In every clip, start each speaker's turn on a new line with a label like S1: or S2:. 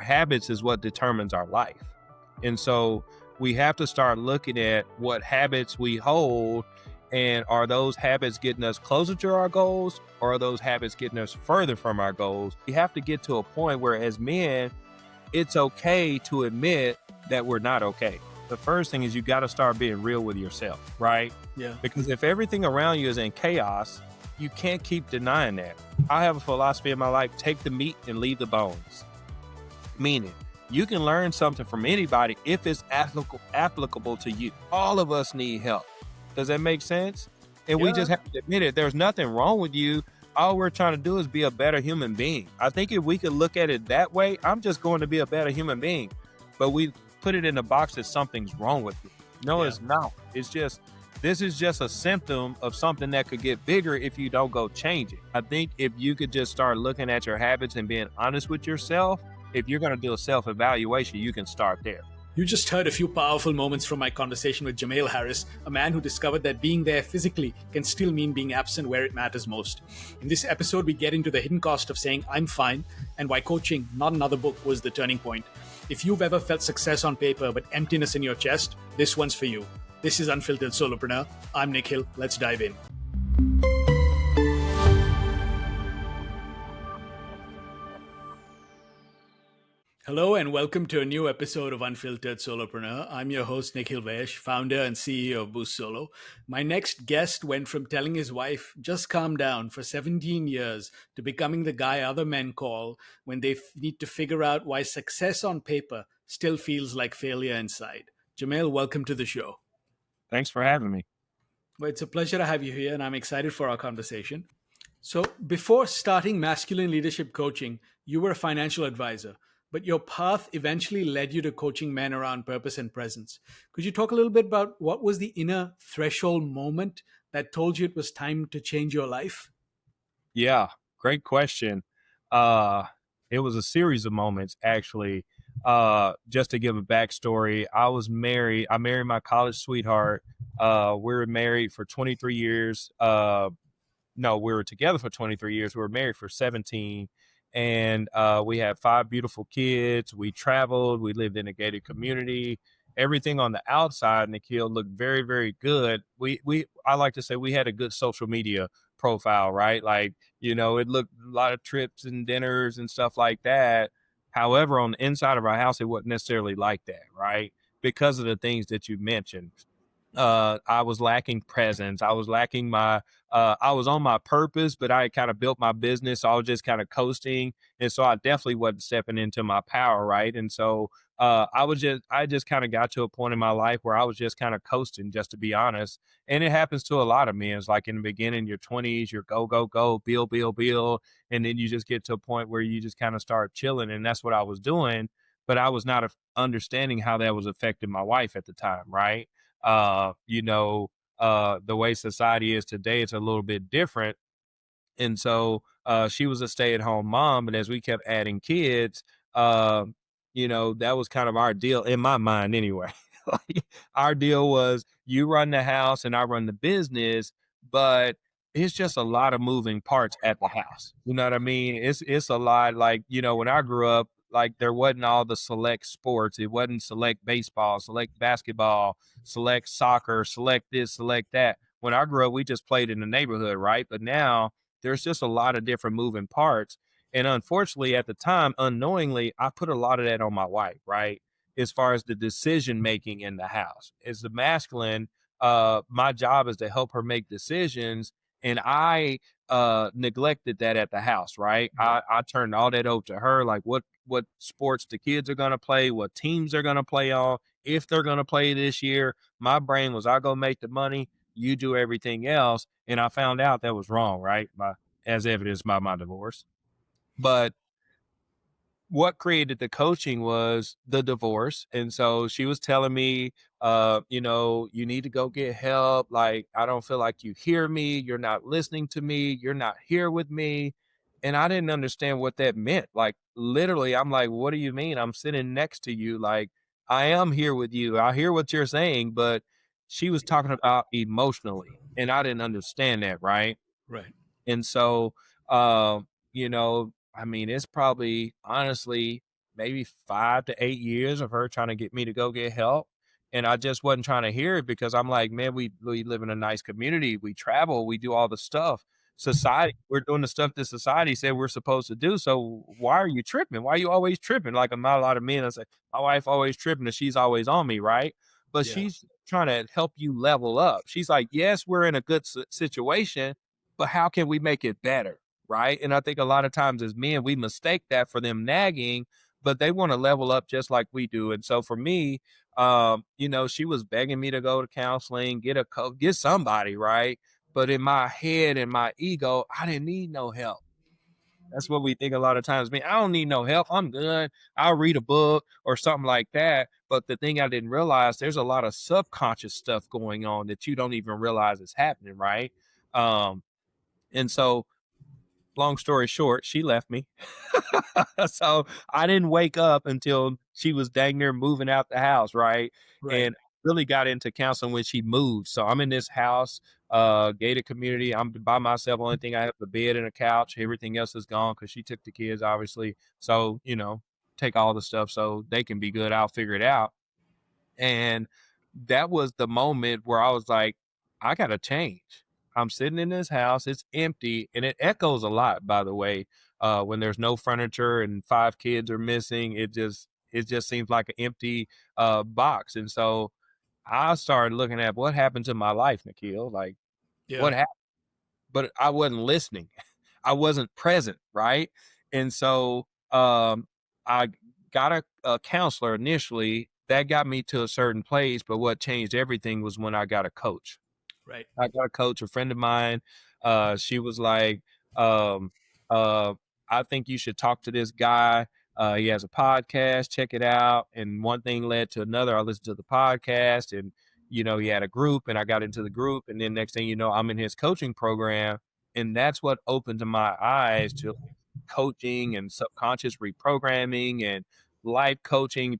S1: habits is what determines our life. And so we have to start looking at what habits we hold, and are those habits getting us closer to our goals, or are those habits getting us further from our goals? We have to get to a point where, as men, it's okay to admit that we're not okay. The first thing is you got to start being real with yourself, right?
S2: Yeah.
S1: Because if everything around you is in chaos, you can't keep denying that. I have a philosophy in my life: take the meat and leave the bones. Meaning, you can learn something from anybody if it's applicable to you. All of us need help. Does that make sense? And we just have to admit it. There's nothing wrong with you. All we're trying to do is be a better human being. I think if we could look at it that way, I'm just going to be a better human being. But we put it in the box that something's wrong with me. No, it's not. It's just, this is just a symptom of something that could get bigger if you don't go change it. I think if you could just start looking at your habits and being honest with yourself, if you're going to do a self-evaluation, you can start there.
S2: You just heard a few powerful moments from my conversation with Jamael Harris, a man who discovered that being there physically can still mean being absent where it matters most. In this episode, we get into the hidden cost of saying, I'm fine, and why coaching, not another book, was the turning point. If you've ever felt success on paper but emptiness in your chest, this one's for you. This is Unfiltered Solopreneur. I'm Nikhil. Let's dive in. Hello and welcome to a new episode of Unfiltered Solopreneur. I'm your host, Nikhil Vaish, founder and CEO of Boost Solo. My next guest went from telling his wife, just calm down, for 17 years to becoming the guy other men call when they need to figure out why success on paper still feels like failure inside. Jamael, welcome to the show.
S1: Thanks for having me.
S2: Well, it's a pleasure to have you here, and I'm excited for our conversation. So before starting masculine leadership coaching, you were a financial advisor. But your path eventually led you to coaching men around purpose and presence. Could you talk a little bit about what was the inner threshold moment that told you it was time to change your life?
S1: Yeah, great question. It was a series of moments, actually. Just to give a backstory, I married my college sweetheart. We were married for 23 years. No, we were together for 23 years. We were married for 17. And we had 5 beautiful kids. We traveled. We lived in a gated community. Everything on the outside, Nikhil, looked very, very good. I like to say we had a good social media profile, right? Like, it looked a lot of trips and dinners and stuff like that. However, on the inside of our house, it wasn't necessarily like that, right? Because of the things that you mentioned. I was lacking presence. I was lacking I was on my purpose, but I had kind of built my business. So I was just kind of coasting. And so I definitely wasn't stepping into my power. Right. And so, I just kind of got to a point in my life where I was just kind of coasting, just to be honest. And it happens to a lot of men. It's like in the beginning, your 20s, you're go, go, go, build. And then you just get to a point where you just kind of start chilling. And that's what I was doing. But I was not understanding how that was affecting my wife at the time. Right. The way society is today, it's a little bit different. And so she was a stay-at-home mom, but as we kept adding kids, that was kind of our deal in my mind anyway. Our deal was you run the house and I run the business, but it's just a lot of moving parts at the house. You know what I mean? It's a lot like, when I grew up, like there wasn't all the select sports. It wasn't select baseball, select basketball, select soccer, select this, select that. When I grew up, we just played in the neighborhood, right? But now there's just a lot of different moving parts. And unfortunately, at the time, unknowingly, I put a lot of that on my wife, right? As far as the decision making in the house. As the masculine, my job is to help her make decisions. And I neglected that at the house, right? I turned all that over to her, like what sports the kids are going to play, what teams they're going to play on, if they're going to play this year. My brain was, I go make the money, you do everything else. And I found out that was wrong, right? As evidenced by my divorce. But what created the coaching was the divorce. And so she was telling me, you need to go get help. Like, I don't feel like you hear me. You're not listening to me. You're not here with me. And I didn't understand what that meant. Like, literally, I'm like, what do you mean? I'm sitting next to you. Like, I am here with you. I hear what you're saying, but she was talking about emotionally. And I didn't understand that. Right.
S2: Right.
S1: And so, it's probably honestly maybe 5 to 8 years of her trying to get me to go get help. And I just wasn't trying to hear it because I'm like, man, we live in a nice community. We travel, we do all the stuff. Society, we're doing the stuff that society said we're supposed to do. So why are you tripping? Why are you always tripping? Like, I'm not a lot of men. I say, my wife always tripping and she's always on me, right? But
S2: Yeah.
S1: she's trying to help you level up. She's like, yes, we're in a good situation, but how can we make it better? Right. And I think a lot of times as men, we mistake that for them nagging, but they want to level up just like we do. And so for me, she was begging me to go to counseling, get somebody, right? But in my head and my ego, I didn't need no help. That's what we think a lot of times. Man, I don't need no help. I'm good. I'll read a book or something like that. But the thing I didn't realize, there's a lot of subconscious stuff going on that you don't even realize is happening, right? Um, and so long story short, she left me. So I didn't wake up until she was dang near moving out the house, right?
S2: Right.
S1: And really got into counseling when she moved. So I'm in this house, gated community. I'm by myself. Only thing I have the bed and a couch. Everything else is gone because she took the kids, obviously. So, take all the stuff so they can be good. I'll figure it out. And that was the moment where I was like, I gotta change. I'm sitting in this house, it's empty, and it echoes a lot, by the way. When there's no furniture and 5 kids are missing, it just seems like an empty box. And so I started looking at what happened to my life, Nikhil. Like,
S2: Yeah.
S1: what happened? But I wasn't listening. I wasn't present, right? And so I got a counselor initially that got me to a certain place, but what changed everything was when I got a coach.
S2: Right.
S1: I got a coach, a friend of mine. She was like, um, uh, I think you should talk to this guy. He has a podcast, check it out. And one thing led to another. I listened to the podcast and, he had a group and I got into the group. And then next thing you know, I'm in his coaching program. And that's what opened my eyes to coaching and subconscious reprogramming and life coaching.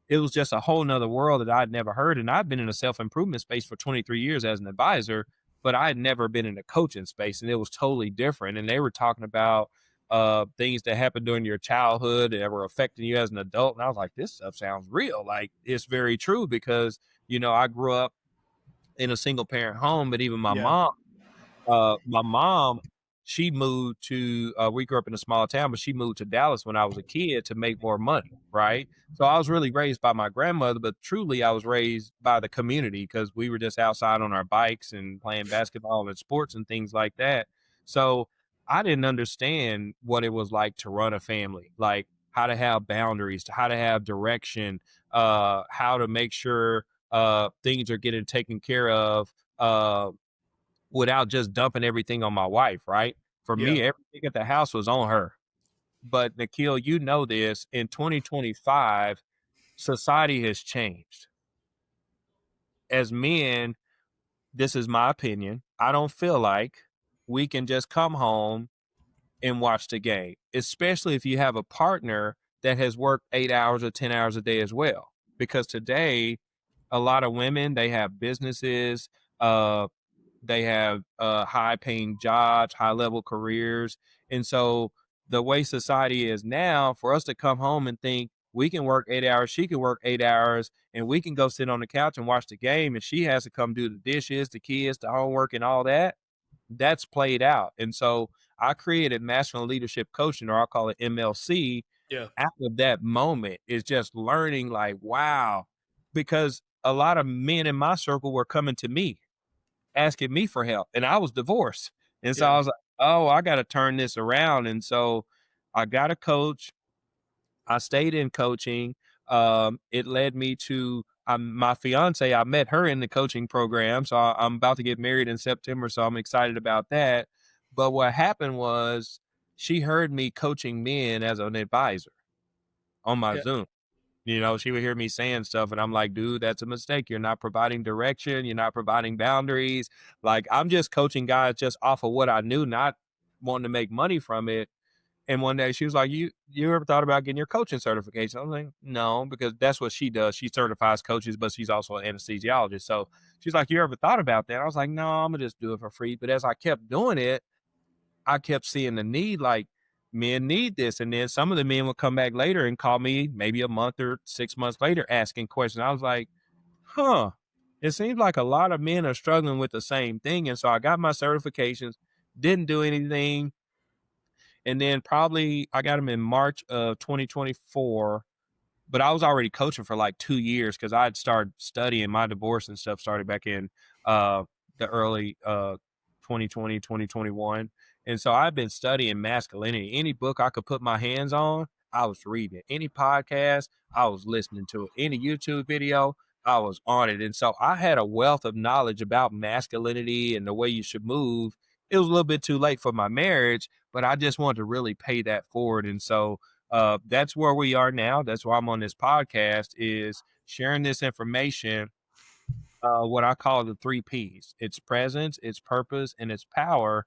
S1: It was just a whole nother world that I'd never heard. And I've been in a self-improvement space for 23 years as an advisor, but I had never been in a coaching space and it was totally different. And they were talking about things that happened during your childhood that were affecting you as an adult. And I was like, this stuff sounds real. Like, it's very true because, I grew up in a single parent home, but even
S2: Yeah.
S1: my mom, she moved to, we grew up in a small town, but she moved to Dallas when I was a kid to make more money, right? So I was really raised by my grandmother, but truly I was raised by the community because we were just outside on our bikes and playing basketball and sports and things like that. So I didn't understand what it was like to run a family, like how to have boundaries, how to have direction, how to make sure things are getting taken care of. Without just dumping everything on my wife, right? For
S2: Yeah.
S1: me, everything at the house was on her. But Nikhil, you know this, in 2025, society has changed. As men, this is my opinion. I don't feel like we can just come home and watch the game, especially if you have a partner that has worked 8 hours or 10 hours a day as well. Because today, a lot of women, they have businesses, uh, they have high paying jobs, high level careers. And so the way society is now, for us to come home and think we can work 8 hours, she can work 8 hours, and we can go sit on the couch and watch the game, and she has to come do the dishes, the kids, the homework, and all that, that's played out. And so I created Masculine Leadership Coaching, or I'll call it MLC.
S2: Yeah.
S1: Out of that moment is just learning, like, wow, because a lot of men in my circle were coming to me asking me for help, and I was divorced. And so I
S2: Yeah.
S1: was like, "Oh, I gotta turn this around." And so I got a coach. I stayed in coaching. It led me to my fiance. I met her in the coaching program. So I'm about to get married in September. So I'm excited about that. But what happened was she heard me coaching men as an advisor on my
S2: Yeah.
S1: Zoom. She would hear me saying stuff and I'm like, dude, that's a mistake. You're not providing direction. You're not providing boundaries. Like, I'm just coaching guys just off of what I knew, not wanting to make money from it. And one day she was like, you ever thought about getting your coaching certification? I was like, no, because that's what she does. She certifies coaches, but she's also an anesthesiologist. So she's like, you ever thought about that? I was like, no, I'm gonna just do it for free. But as I kept doing it, I kept seeing the need, like, men need this. And then some of the men would come back later and call me maybe a month or 6 months later asking questions. I was like, huh, it seems like a lot of men are struggling with the same thing. And so I got my certifications, didn't do anything. And then probably I got them in March of 2024, but I was already coaching for like 2 years because I had started studying. My divorce and stuff started back in uh, the early 2020, 2021. And so I've been studying masculinity. Any book I could put my hands on, I was reading it. Any podcast, I was listening to it. Any YouTube video, I was on it. And so I had a wealth of knowledge about masculinity and the way you should move. It was a little bit too late for my marriage, but I just wanted to really pay that forward. And so that's where we are now. That's why I'm on this podcast, is sharing this information, what I call the 3 Ps. It's presence, it's purpose, and it's power.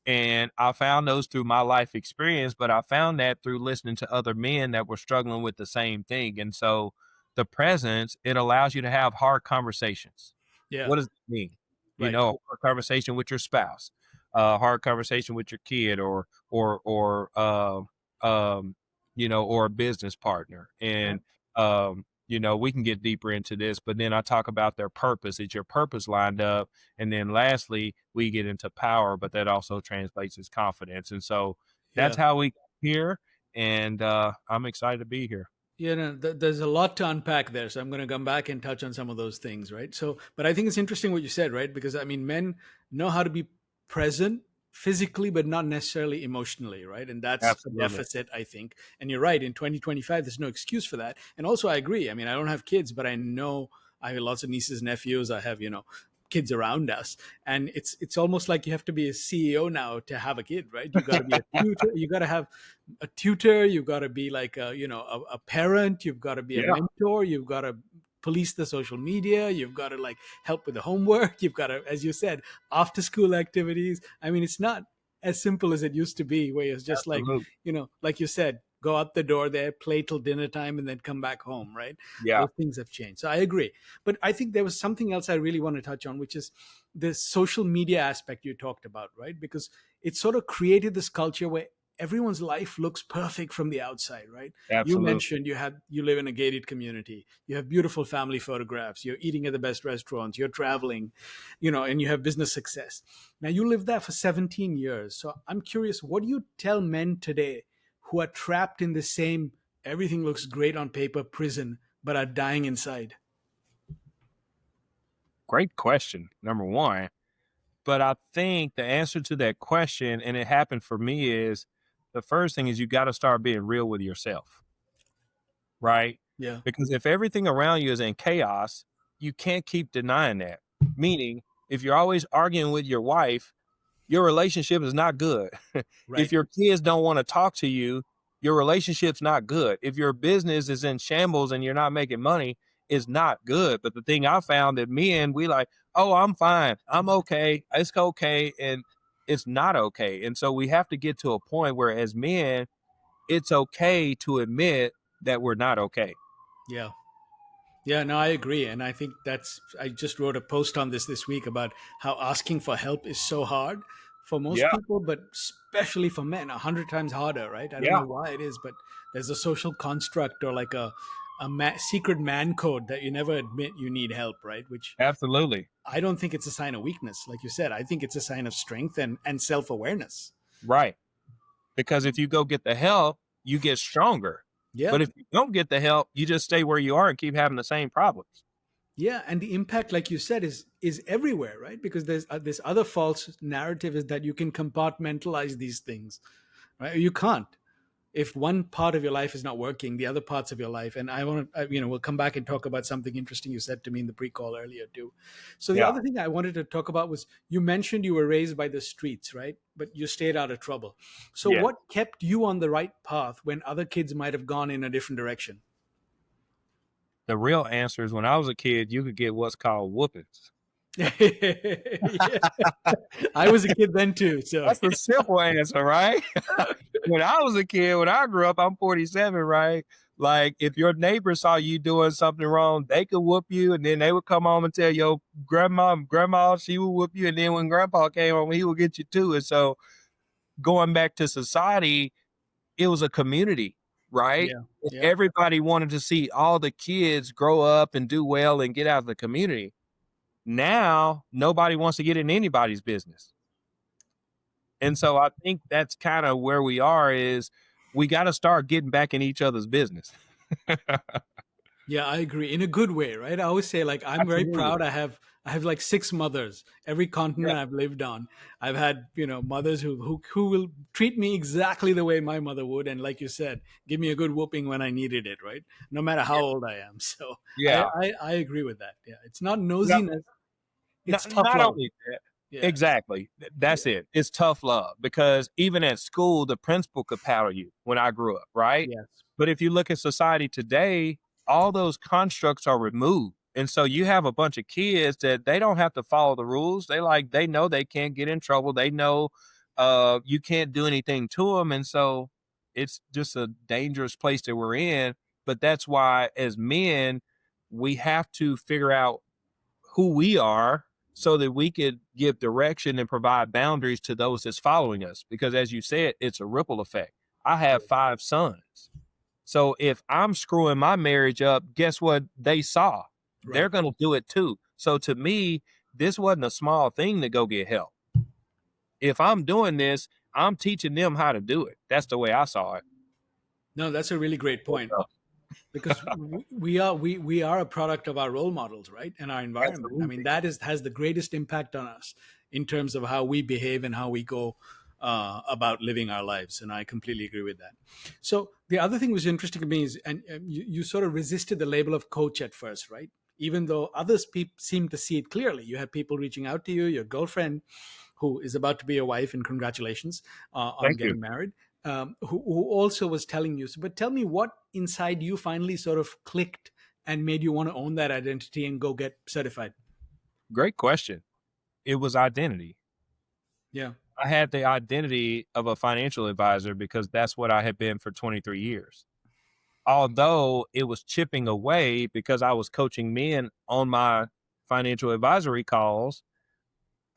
S1: And I found those through my life experience, but I found that through listening to other men that were struggling with the same thing. And so the presence, it allows you to have hard conversations.
S2: Yeah.
S1: What does it mean?
S2: Right.
S1: A hard conversation with your spouse, a hard conversation with your kid, or a business partner.
S2: Right.
S1: And, we can get deeper into this, but then I talk about their purpose. Is your purpose lined up? And then lastly, we get into power, but that also translates as confidence. And so that's
S2: Yeah.
S1: how we got here. And I'm excited to be here.
S2: Yeah, no, there's a lot to unpack there. So I'm going to come back and touch on some of those things, right? So, but I think it's interesting what you said, right? Because I mean, men know how to be present physically, but not necessarily emotionally, right? And that's a
S1: Absolutely.
S2: deficit, I think. And you're right. In 2025, there's no excuse for that. And also, I agree. I mean, I don't have kids, but I know I have lots of nieces, nephews. I have, kids around us, and it's almost like you have to be a CEO now to have a kid, right? You got to be a tutor. You got to have a tutor. You got to be like a parent. You've got to be a
S1: Yeah,
S2: mentor. You've got to police the social media. You've got to like help with the homework. You've got to, as you said, after school activities. I mean, it's not as simple as it used to be, where it's just like,
S1: absolutely.
S2: like you said, go out the door there, play till dinner time, and then come back home, right?
S1: Yeah,
S2: Those things have changed. So I agree. But I think there was something else I really want to touch on, which is the social media aspect you talked about, right? Because it sort of created this culture where everyone's life looks perfect from the outside, right? You
S1: absolutely.
S2: mentioned you live in a gated community, you have beautiful family photographs, you're eating at the best restaurants, you're traveling, and you have business success. Now you lived there for 17 years. So I'm curious, what do you tell men today who are trapped in the same everything looks great on paper prison, but are dying inside?
S1: Great question, number one. But I think the answer to that question, and it happened for me, is the first thing is you got to start being real with yourself, right?
S2: Yeah.
S1: Because if everything around you is in chaos, you can't keep denying that. Meaning, if you're always arguing with your wife, your relationship is not good. If
S2: Right.
S1: your kids don't want to talk to you, your relationship's not good. If your business is in shambles and you're not making money, it's not good. But the thing I found that men, we like, oh, I'm fine. I'm okay. It's okay. And it's not okay. And so we have to get to a point where as men, it's okay to admit that we're not okay.
S2: Yeah. Yeah, no, I agree. And I think I just wrote a post on this week about how asking for help is so hard for most
S1: Yeah.
S2: people, but especially for men, 100 times harder, right? I don't
S1: Yeah.
S2: know why it is, but there's a social construct or like secret man code that you never admit you need help, right? Which
S1: Absolutely.
S2: I don't think it's a sign of weakness. Like you said, I think it's a sign of strength and self awareness.
S1: Right. Because if you go get the help, you get stronger.
S2: Yeah.
S1: But if you don't get the help, you just stay where you are and keep having the same problems.
S2: Yeah, and the impact, like you said, is everywhere, right? Because there's this other false narrative is that you can compartmentalize these things, right? You can't. If one part of your life is not working, the other parts of your life, and I want to, we'll come back and talk about something interesting you said to me in the pre-call earlier too. So the
S1: Yeah.
S2: other thing I wanted to talk about was you mentioned you were raised by the streets, right? But you stayed out of trouble. So
S1: Yeah.
S2: what kept you on the right path when other kids might have gone in a different direction?
S1: The real answer is when I was a kid, you could get what's called whoopings.
S2: Yeah. I was a kid then too. So
S1: That's a simple answer, right? When I was a kid, when I grew up, I'm 47, right? Like if your neighbor saw you doing something wrong, they could whoop you, and then they would come home and tell your grandma, she would whoop you, and then when grandpa came home, he would get you too. And so going back to society, it was a community, right?
S2: Yeah.
S1: If
S2: Yeah.
S1: everybody wanted to see all the kids grow up and do well and get out of the community. Now, nobody wants to get in anybody's business. And so I think that's kind of where we are is we got to start getting back in each other's business.
S2: Yeah, I agree. In a good way, right? I always say like I'm very
S1: Absolutely.
S2: proud. I have like six mothers. Every
S1: Yeah.
S2: continent I've lived on. I've had, mothers who will treat me exactly the way my mother would, and like you said, give me a good whooping when I needed it, right? No matter how old I am. So I
S1: Yeah.
S2: I, I agree with that. Yeah. It's not
S1: Yeah.
S2: nosiness, it's
S1: Not
S2: tough
S1: not
S2: love.
S1: only that.
S2: Yeah.
S1: Exactly.
S2: Yeah.
S1: That's it. It's tough love because even at school, the principal could paddle you when I grew up, right?
S2: Yes.
S1: But if you look at society today, all those constructs are removed. And so you have a bunch of kids that they don't have to follow the rules. They know they can't get in trouble. They know you can't do anything to them. And so it's just a dangerous place that we're in. But that's why as men, we have to figure out who we are so that we could give direction and provide boundaries to those that's following us. Because as you said, it's a ripple effect. I have 5 sons. So if I'm screwing my marriage up, guess what they saw? They're
S2: Right.
S1: going to do it too. So to me, this wasn't a small thing to go get help. If I'm doing this, I'm teaching them how to do it. That's the way I saw it.
S2: No, that's a really great point. Because we are a product of our role models, right, and our environment. I mean,
S1: Absolutely.
S2: that has the greatest impact on us in terms of how we behave and how we go about living our lives. And I completely agree with that. So the other thing was interesting to me is, and you sort of resisted the label of coach at first, right? Even though others seem to see it clearly. You had people reaching out to you, your girlfriend, who is about to be your wife, and congratulations on
S1: Thank you.
S2: getting married, who also was telling you. So, but tell me what inside you finally sort of clicked and made you want to own that identity and go get certified.
S1: Great question. It was identity.
S2: Yeah.
S1: I had the identity of a financial advisor because that's what I had been for 23 years. Although it was chipping away because I was coaching men on my financial advisory calls,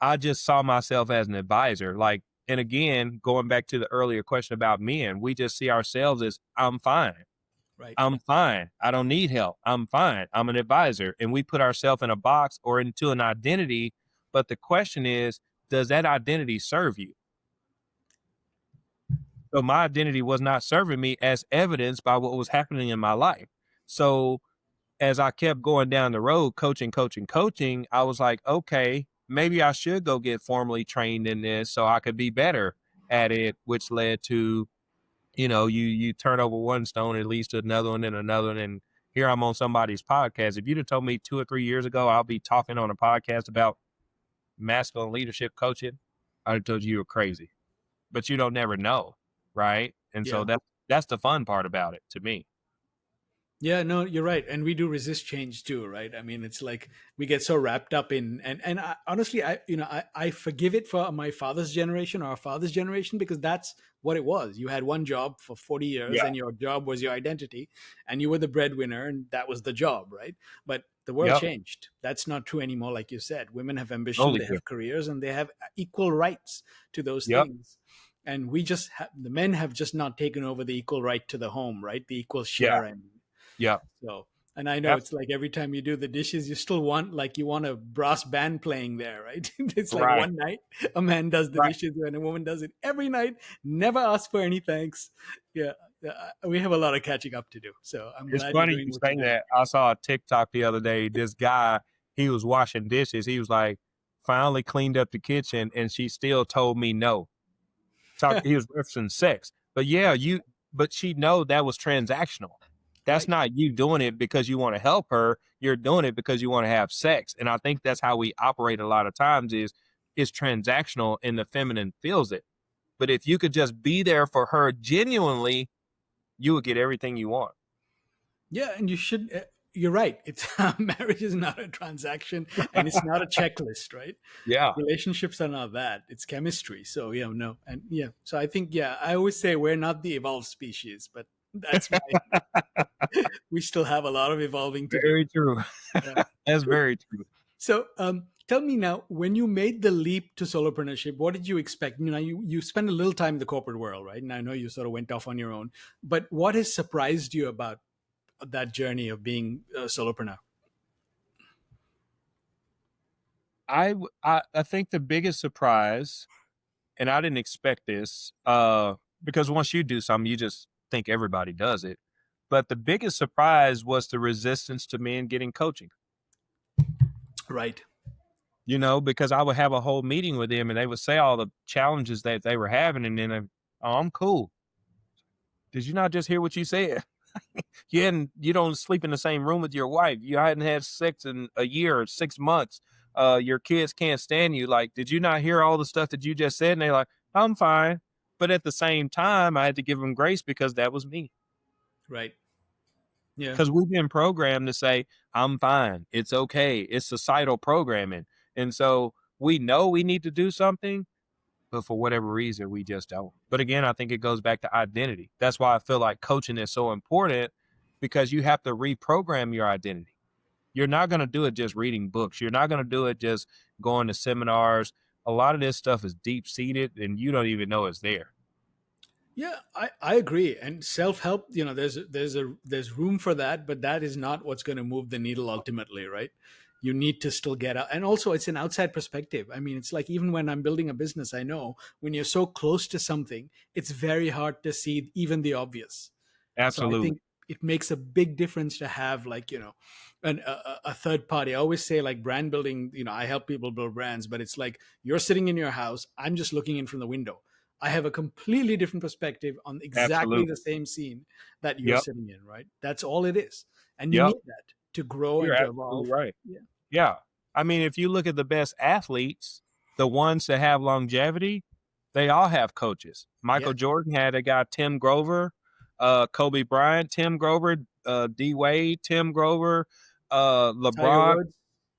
S1: I just saw myself as an advisor. Like, and again, going back to the earlier question about men, we just see ourselves as I'm fine.
S2: Right.
S1: I'm fine. I don't need help. I'm fine. I'm an advisor. And we put ourselves in a box or into an identity. But the question is, does that identity serve you? So my identity was not serving me as evidenced by what was happening in my life. So as I kept going down the road, coaching, I was like, okay, maybe I should go get formally trained in this so I could be better at it, which led to, you turn over one stone, it leads to another one and another one. And here I'm on somebody's podcast. If you'd have told me 2 or 3 years ago, I'll be talking on a podcast about masculine leadership coaching, I'd have told you were crazy, but you don't never know. Right. And so
S2: Yeah.
S1: that's the fun part about it to me.
S2: Yeah, no, you're right, and we do resist change too, right? I mean, it's like we get so wrapped up in, and honestly, I forgive it for my father's generation or our father's generation, because that's what it was. You had one job for 40 years,
S1: Yeah.
S2: and your job was your identity, and you were the breadwinner, and that was the job, right? But the world
S1: Yep.
S2: changed. That's not true anymore. Like you said, women have ambition,
S1: Totally
S2: they
S1: different.
S2: have careers, and they have equal rights to those
S1: Yep.
S2: things. And we just the men have just not taken over the equal right to the home, right? The equal
S1: Yeah.
S2: share. And
S1: Yeah.
S2: so, and I know it's
S1: Absolutely.
S2: like every time you do the dishes, you still want a brass band playing there, right? It's like
S1: Right.
S2: one night a man does the
S1: Right.
S2: dishes and a woman does it every night, never ask for any thanks. Yeah, we have a lot of catching up to do. So I'm
S1: It's
S2: glad you're
S1: funny
S2: doing
S1: you
S2: what
S1: say
S2: you're doing.
S1: that. I saw a TikTok the other day. This guy, he was washing dishes. He was like, finally cleaned up the kitchen, and she still told me no. He was referencing sex. But yeah, but she know that was transactional. That's
S2: Right.
S1: not you doing it because you want to help her. You're doing it because you want to have sex. And I think that's how we operate a lot of times is it's transactional and the feminine feels it. But if you could just be there for her genuinely, you would get everything you want.
S2: Yeah, and you should. You're right. It's marriage is not a transaction, and it's not a checklist, right?
S1: Yeah.
S2: Relationships are not that. It's chemistry. So yeah, no, and yeah. So I think yeah, I always say we're not the evolved species, but that's my. We still have a lot of evolving to do.
S1: Very true.
S2: Yeah.
S1: That's very true.
S2: So Tell me now, when you made the leap to solopreneurship, what did you expect? You spent a little time in the corporate world, right? And I know you sort of went off on your own, but what has surprised you about that journey of being a solopreneur?
S1: I think the biggest surprise, and I didn't expect this, because once you do something, you just think everybody does it. But the biggest surprise was the resistance to men getting coaching.
S2: Right.
S1: Because I would have a whole meeting with them and they would say all the challenges that they were having, and then oh, I'm cool. Did you not just hear what you said? You don't sleep in the same room with your wife. You hadn't had sex in a year or 6 months. Your kids can't stand you. Like, did you not hear all the stuff that you just said? And they're like, I'm fine. But at the same time, I had to give them grace because that was me.
S2: Right. Yeah.
S1: Because we've been programmed to say, I'm fine. It's okay. It's societal programming. And so we know we need to do something, but for whatever reason, we just don't. But again, I think it goes back to identity. That's why I feel like coaching is so important, because you have to reprogram your identity. You're not going to do it just reading books. You're not going to do it just going to seminars. A lot of this stuff is deep seated and you don't even know it's there.
S2: Yeah, I agree. And self-help, there's room for that, but that is not what's going to move the needle ultimately, right? You need to still get out. And also it's an outside perspective. I mean, it's like even when I'm building a business, I know when you're so close to something, it's very hard to see even the obvious. So I
S1: Absolutely.
S2: think it makes a big difference to have a third party. I always say like brand building, I help people build brands, but it's like you're sitting in your house. I'm just looking in from the window. I have a completely different perspective on exactly the
S1: Absolutely.
S2: same scene that you're
S1: Yep.
S2: sitting in, right? That's all it is. And you
S1: Yep.
S2: need that to grow
S1: You're
S2: and to
S1: absolutely
S2: evolve.
S1: right.
S2: Yeah.
S1: Yeah. I mean, if you look at the best athletes, the ones that have longevity, they all have coaches.
S2: Yeah.
S1: Michael Jordan had a guy, Tim Grover, Kobe Bryant, Tim Grover, D Wade, Tim Grover,
S2: Tiger
S1: LeBron,
S2: Woods.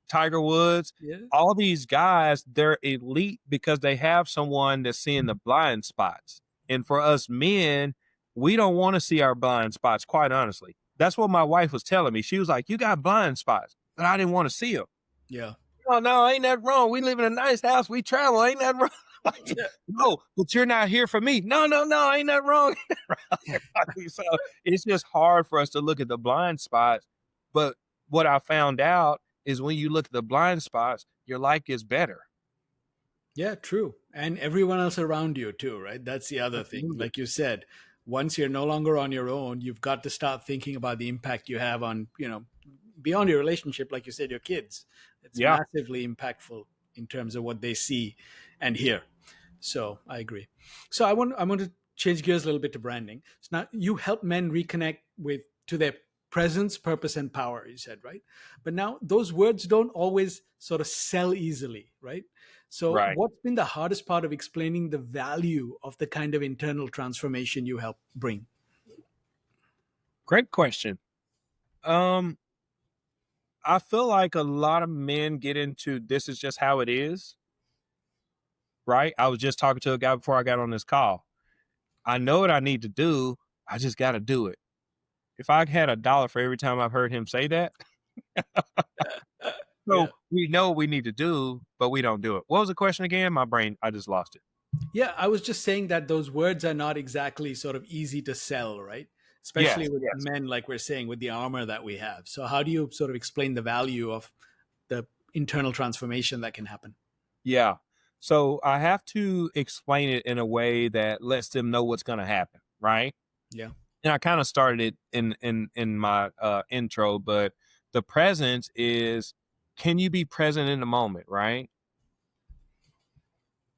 S1: Tiger Woods.
S2: Yeah.
S1: All these guys, they're elite because they have someone that's seeing the blind spots. And for us men, we don't want to see our blind spots, quite honestly. That's what my wife was telling me. She was like, you got blind spots, but I didn't want to see them.
S2: Yeah.
S1: Oh, no, ain't that wrong? We live in a nice house. We travel. Ain't that wrong? Like,
S2: Yeah.
S1: no, but you're not here for me. No, no, no, ain't that wrong? So it's just hard for us to look at the blind spots. But what I found out is when you look at the blind spots, your life gets better.
S2: Yeah, true. And everyone else around you too, right? That's the other thing.
S1: Absolutely.
S2: Like you said, once you're no longer on your own, you've got to start thinking about the impact you have on, beyond your relationship, like you said, your kids. It's
S1: Yeah.
S2: massively impactful in terms of what they see and hear. So I agree. So I want to change gears a little bit to branding. So now you help men reconnect to their presence, purpose, and power, you said, right? But now those words don't always sort of sell easily, right? So
S1: Right.
S2: what's been the hardest part of explaining the value of the kind of internal transformation you help bring?
S1: Great question. Um, I feel like a lot of men get into this is just how it is, right? I was just talking to a guy before I got on this call. I know what I need to do. I just got to do it. If I had a dollar for every time I've heard him say that,
S2: Yeah.
S1: so we know what we need to do, but we don't do it. What was the question again? My brain, I just lost it.
S2: Yeah, I was just saying that those words are not exactly sort of easy to sell, right? Especially
S1: Yes,
S2: with
S1: yes.
S2: men, like we're saying, with the armor that we have. So, how do you sort of explain the value of the internal transformation that can happen?
S1: Yeah. So I have to explain it in a way that lets them know what's going to happen, right?
S2: Yeah.
S1: And I kind of started it in my intro, but the presence is, can you be present in the moment, right?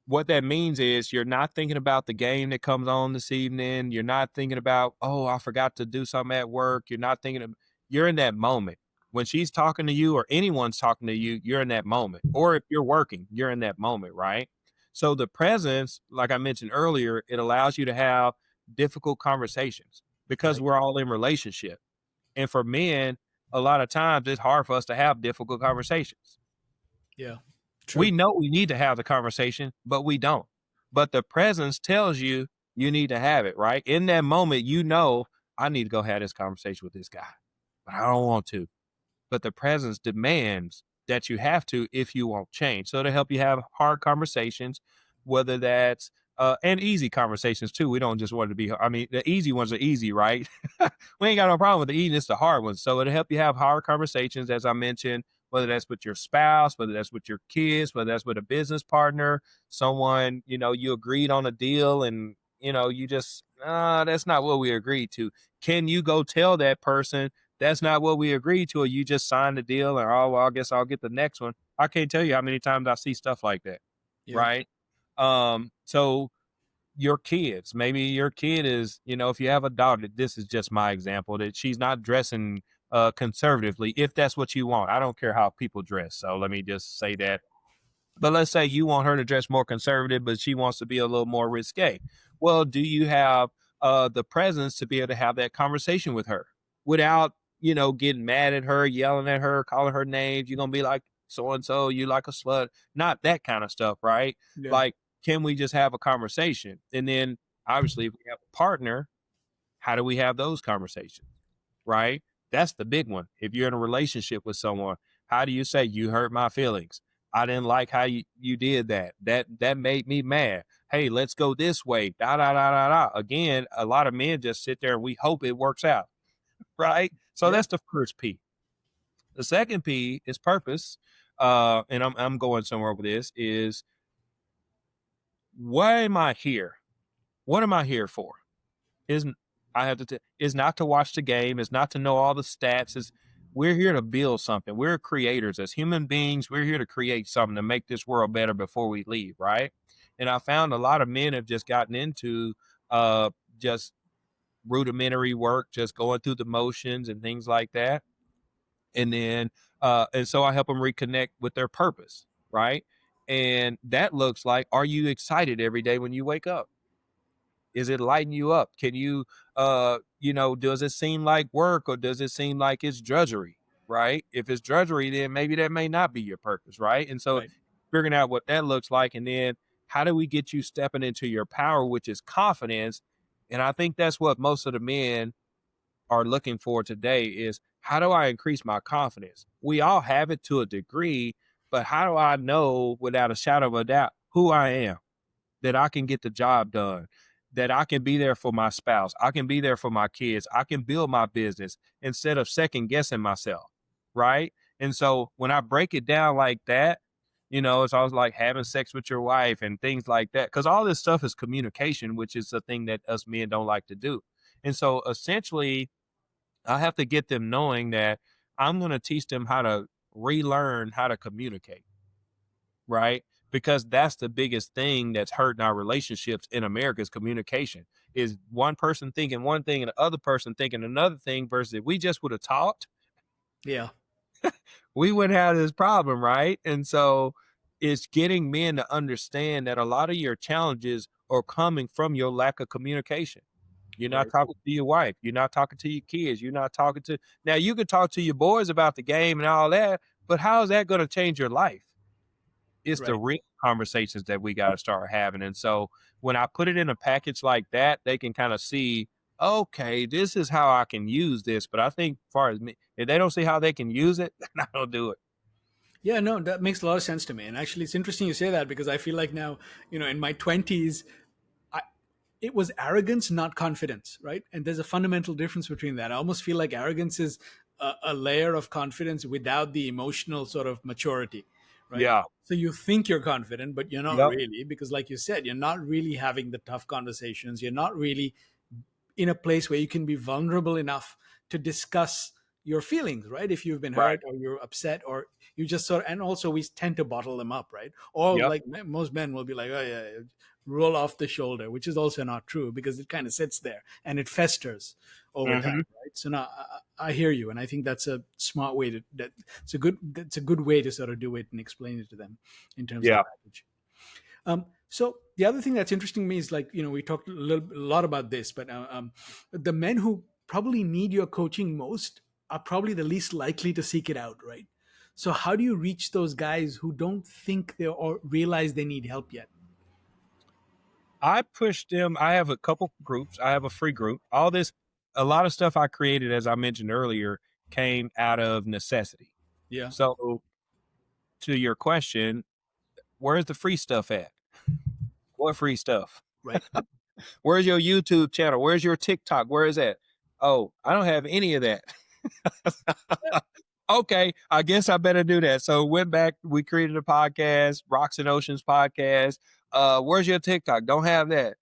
S1: What that means is you're not thinking about the game that comes on this evening. You're not thinking about, oh, I forgot to do something at work. You're not thinking of, you're in that moment. When she's talking to you or anyone's talking to you, you're in that moment. Or if you're working, you're in that moment, right? So the presence, like I mentioned earlier, it allows you to have difficult conversations because
S2: Right.
S1: we're all in relationship. And for men, a lot of times it's hard for us to have difficult conversations.
S2: Yeah.
S1: We
S2: True.
S1: know we need to have the conversation, but we don't. But the presence tells you you need to have it, right? In that moment, you know, I need to go have this conversation with this guy, but I don't want to. But the presence demands that you have to if you won't change. So to help you have hard conversations, whether that's and easy conversations too. We don't just want it to be. I mean, the easy ones are easy, right? We ain't got no problem with the easy. It's the hard ones. So it'll help you have hard conversations, as I mentioned, whether that's with your spouse, whether that's with your kids, whether that's with a business partner, someone, you agreed on a deal and, you just, that's not what we agreed to. Can you go tell that person that's not what we agreed to, or you just signed the deal and, oh, well, I guess I'll get the next one. I can't tell you how many times I see stuff like that.
S2: Yeah.
S1: Right. So your kids, maybe your kid is, if you have a daughter, this is just my example, that she's not dressing conservatively, if that's what you want. I don't care how people dress. So let me just say that. But let's say you want her to dress more conservative, but she wants to be a little more risque. Well, do you have the presence to be able to have that conversation with her without, getting mad at her, yelling at her, calling her names? You're going to be like, so and so, you like a slut, not that kind of stuff, right?
S2: Yeah.
S1: Like, can we just have a conversation? And then obviously, if we have a partner, how do we have those conversations? Right? That's the big one. If you're in a relationship with someone, how do you say, you hurt my feelings? I didn't like how you did that. That made me mad. Hey, let's go this way. Da da da da da. Again, a lot of men just sit there and we hope it works out. Right? So
S2: Yeah.
S1: that's the first P. The second P is purpose. And I'm going somewhere with this is, why am I here? What am I here for? Isn't I have to is not to watch the game, is not to know all the stats, is we're here to build something. We're creators as human beings. We're here to create something to make this world better before we leave, right? And I found a lot of men have just gotten into just rudimentary work, just going through the motions and things like that. And then and so I help them reconnect with their purpose, right? And that looks like, are you excited every day when you wake up? Is it lighting you up? Can you, does it seem like work, or does it seem like it's drudgery? Right? If it's drudgery, then maybe that may not be your purpose. Right? And so
S2: Right.
S1: figuring out what that looks like, and then how do we get you stepping into your power, which is confidence. And I think that's what most of the men are looking for today is, how do I increase my confidence? We all have it to a degree, but how do I know without a shadow of a doubt who I am? That I can get the job done, that I can be there for my spouse, I can be there for my kids, I can build my business instead of second guessing myself, right? And so when I break it down like that, it's always like having sex with your wife and things like that, because all this stuff is communication, which is a thing that us men don't like to do. And so essentially, I have to get them knowing that I'm going to teach them how to relearn how to communicate, right? Because that's the biggest thing that's hurting our relationships in America is communication. Is one person thinking one thing and the other person thinking another thing, versus if we just would have talked,
S2: Yeah.
S1: we wouldn't have this problem, right? And so it's getting men to understand that a lot of your challenges are coming from your lack of communication. You're not
S2: Very
S1: talking
S2: cool.
S1: to your wife. You're not talking to your kids. You're not talking to, now you can talk to your boys about the game and all that, but how is that going to change your life? It's the
S2: Right.
S1: real conversations that we gotta start having. And so when I put it in a package like that, they can kind of see, okay, this is how I can use this. But I think as far as me, if they don't see how they can use it, then I don't do it.
S2: Yeah, no, that makes a lot of sense to me. And actually, it's interesting you say that because I feel like now, in my 20s, it was arrogance, not confidence, right? And there's a fundamental difference between that. I almost feel like arrogance is a layer of confidence without the emotional sort of maturity, right?
S1: Yeah.
S2: So you think you're confident, but you're not
S1: Yep.
S2: really, because, like you said, you're not really having the tough conversations. You're not really in a place where you can be vulnerable enough to discuss your feelings, right? If you've been
S1: Right.
S2: hurt or you're upset or you just sort of, and also we tend to bottle them up, right? Or
S1: Yep.
S2: like most men will be like, oh yeah, roll off the shoulder, which is also not true because it kind of sits there and it festers over time,
S1: Hmm.
S2: right? So now I hear you, and I think that's a smart way to. It's a good way to sort of do it and explain it to them in terms of the
S1: Yeah.
S2: package. So the other thing that's interesting to me is like we talked a lot about this, but the men who probably need your coaching most are probably the least likely to seek it out, right? So how do you reach those guys who don't think they or realize they need help yet?
S1: I push them. I have a couple groups. I have a free group. All this, a lot of stuff I created, as I mentioned earlier, came out of necessity.
S2: Yeah.
S1: So to your question, where's the free stuff at? What free stuff?
S2: Right.
S1: Where's your YouTube channel? Where's your TikTok? Where is that? Oh, I don't have any of that. Okay, I guess I better do that. So went back, we created a podcast, Rocks and Oceans podcast. Where's your TikTok? Don't have that.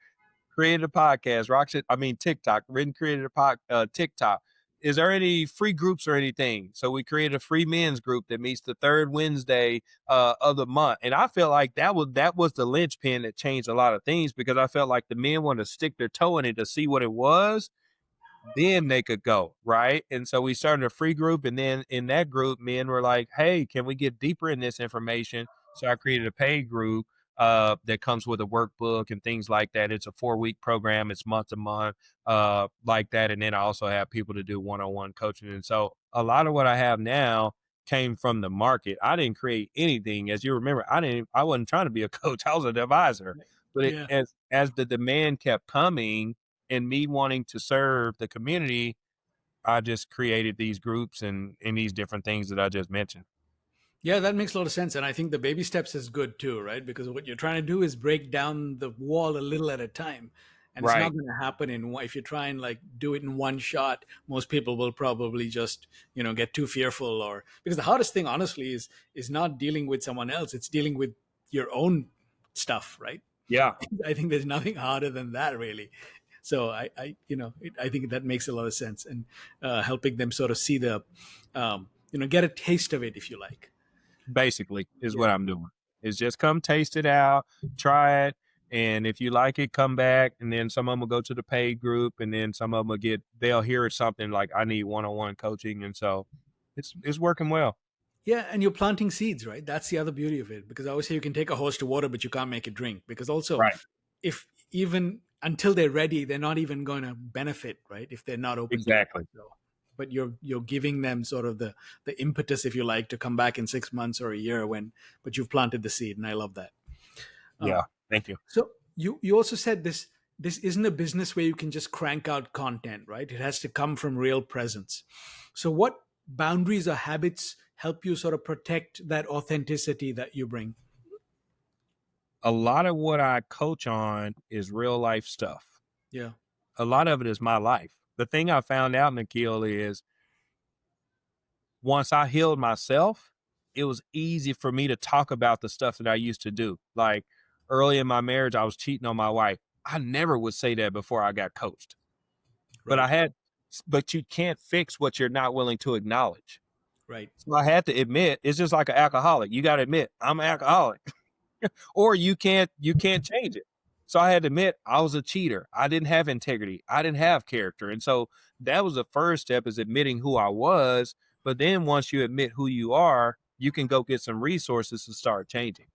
S1: Created a podcast, TikTok, written, created a TikTok. Is there any free groups or anything? So we created a free men's group that meets the third Wednesday of the month. And I feel like that was the linchpin that changed a lot of things, because I felt like the men wanted to stick their toe in it to see what it was, then they could go, right? And so we started a free group, and then in that group, men were like, "Hey, can we get deeper in this information?" So I created a paid group that comes with a workbook and things like that. It's a 4-week program. It's month to month, like that. And then I also have people to do one-on-one coaching. And so a lot of what I have now came from the market. I didn't create anything. As you remember, I wasn't trying to be a coach. I was an advisor. But
S2: Yeah.
S1: as the demand kept coming, and me wanting to serve the community, I just created these groups and these different things that I just mentioned.
S2: Yeah, that makes a lot of sense. And I think the baby steps is good too, right? Because what you're trying to do is break down the wall a little at a time. And it's not
S1: Right.
S2: going to happen if you try and like do it in one shot, most people will probably just, get too fearful, or because the hardest thing honestly is not dealing with someone else, it's dealing with your own stuff, right?
S1: Yeah.
S2: I think there's nothing harder than that, really. So I think that makes a lot of sense, and helping them sort of see get a taste of it, if you like.
S1: Basically is
S2: Yeah.
S1: what I'm doing. Is just come taste it out, try it. And if you like it, come back. And then some of them will go to the paid group, and then some of them they'll hear something like, I need one-on-one coaching. And so it's working well.
S2: Yeah, and you're planting seeds, right? That's the other beauty of it. Because I always say you can take a horse to water, but you can't make it drink. Because also,
S1: Right.
S2: if even until they're ready, they're not even going to benefit, right? If they're not open to it.
S1: Exactly.
S2: So, but you're giving them sort of the impetus, if you like, to come back in 6 months or a year but you've planted the seed, and I love that.
S1: Yeah.
S2: Um,
S1: Thank you.
S2: so you also said this isn't a business where you can just crank out content, right? It has to come from real presence. So what boundaries or habits help you sort of protect that authenticity that you bring?
S1: A lot of what I coach on is real life stuff.
S2: Yeah.
S1: A lot of it is my life. The thing I found out, Nikhil, is once I healed myself, it was easy for me to talk about the stuff that I used to do. Like early in my marriage, I was cheating on my wife. I never would say that before I got coached, but
S2: Right.
S1: but you can't fix what you're not willing to acknowledge.
S2: Right.
S1: So I had to admit, it's just like an alcoholic. You got to admit, I'm an alcoholic. Or you can't change it. So I had to admit I was a cheater. I didn't have integrity. I didn't have character. And so that was the first step, is admitting who I was. But then once you admit who you are, you can go get some resources to start changing.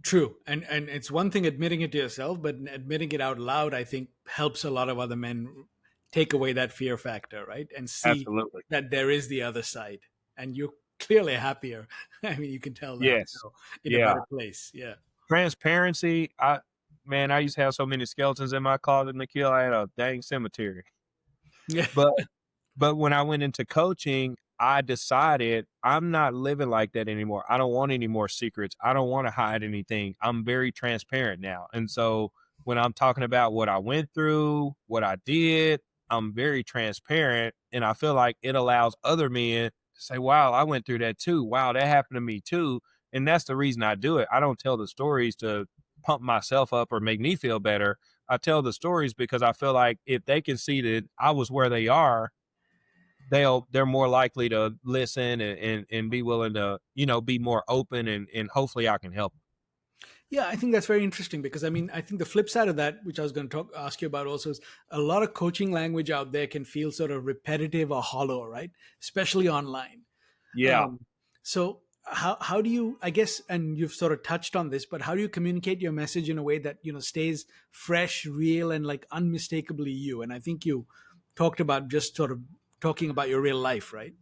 S2: True. And it's one thing admitting it to yourself, but admitting it out loud, I think, helps a lot of other men take away that fear factor, right? And see
S1: Absolutely.
S2: that there is the other side. And you're clearly happier. I mean, you can tell that.
S1: Yes.
S2: So in a
S1: Yeah.
S2: better place. Yeah.
S1: Transparency. I used to have so many skeletons in my closet, Nikhil. I had a dang cemetery.
S2: Yeah.
S1: But But when I went into coaching, I decided I'm not living like that anymore. I don't want any more secrets. I don't want to hide anything. I'm very transparent now. And so when I'm talking about what I went through, what I did, I'm very transparent. And I feel like it allows other men to say, wow, I went through that too. Wow, that happened to me too. And that's the reason I do it. I don't tell the stories to pump myself up or make me feel better. I tell the stories because I feel like if they can see that I was where they are, they're more likely to listen and be willing to, be more open, and hopefully I can help.
S2: Yeah, I think that's very interesting, because I mean, I think the flip side of that, which I was going to ask you about also, is a lot of coaching language out there can feel sort of repetitive or hollow, right? Especially online.
S1: Yeah.
S2: Um, so how do you, I guess, and you've sort of touched on this, but how do you communicate your message in a way that stays fresh, real, and like unmistakably you? And I think you talked about just sort of talking about your real life, right?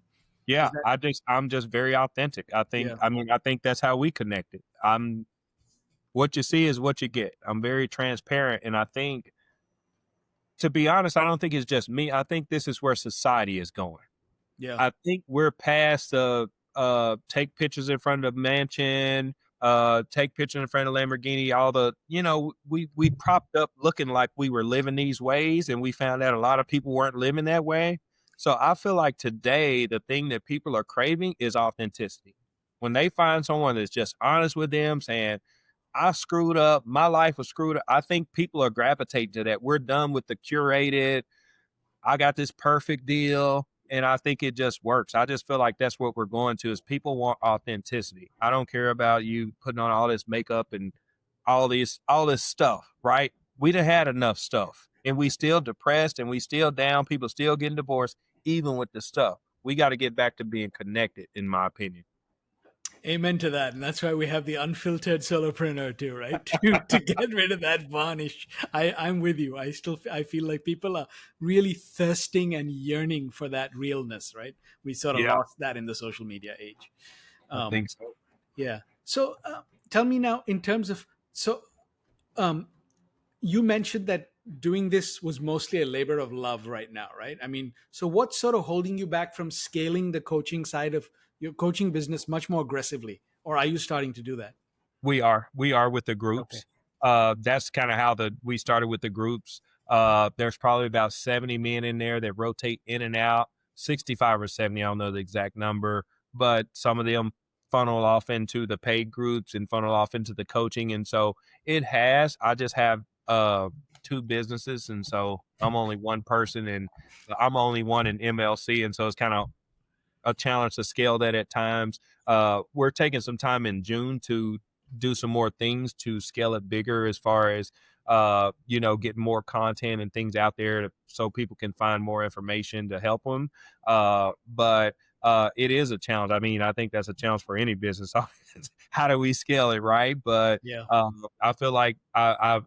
S1: Yeah.
S2: Is that
S1: I'm just very authentic.
S2: yeah,
S1: I think that's how we connected. What you see is what you get. I'm very transparent. And I think, to be honest, I don't think it's just me. I think this is where society is going.
S2: yeah,
S1: I think we're past take pictures in front of the mansion, take pictures in front of Lamborghini, all the, we propped up looking like we were living these ways, and we found out a lot of people weren't living that way. So I feel like today, the thing that people are craving is authenticity. When they find someone that's just honest with them, saying, I screwed up, my life was screwed up, I think people are gravitating to that. We're done with the curated, I got this perfect deal. And I think it just works. I just feel like that's what we're going to, is people want authenticity. I don't care about you putting on all this makeup and all this stuff, right? We done had enough stuff, and we still depressed, and we still down. People still getting divorced, even with the stuff. We got to get back to being connected, in my opinion.
S2: Amen to that. And that's why we have the unfiltered solopreneur too, right? To get rid of that varnish. I'm with you. I feel like people are really thirsting and yearning for that realness, right? We sort of
S1: Yeah,
S2: lost that in the social media age.
S1: I
S2: Um,
S1: think so.
S2: yeah. So tell me now, in terms of, um, you mentioned that doing this was mostly a labor of love right now, right? I mean, so what's sort of holding you back from scaling the coaching side of your coaching business much more aggressively? Or are you starting to do that?
S1: We are with the
S2: Okay.
S1: groups. That's kind of how we started with the groups. There's probably about 70 men in there that rotate in and out, 65 or 70. I don't know the exact number, but some of them funnel off into the paid groups and funnel off into the coaching. And so I just have two businesses. And so I'm only one person, and I'm only one in MLC. And so it's kind of a challenge to scale that at times. We're taking some time in June to do some more things to scale it bigger, as far as getting more content and things out there so people can find more information to help them. But it is a challenge. I mean, I think that's a challenge for any business. How do we scale it, right? But
S2: Yeah.
S1: I feel like I've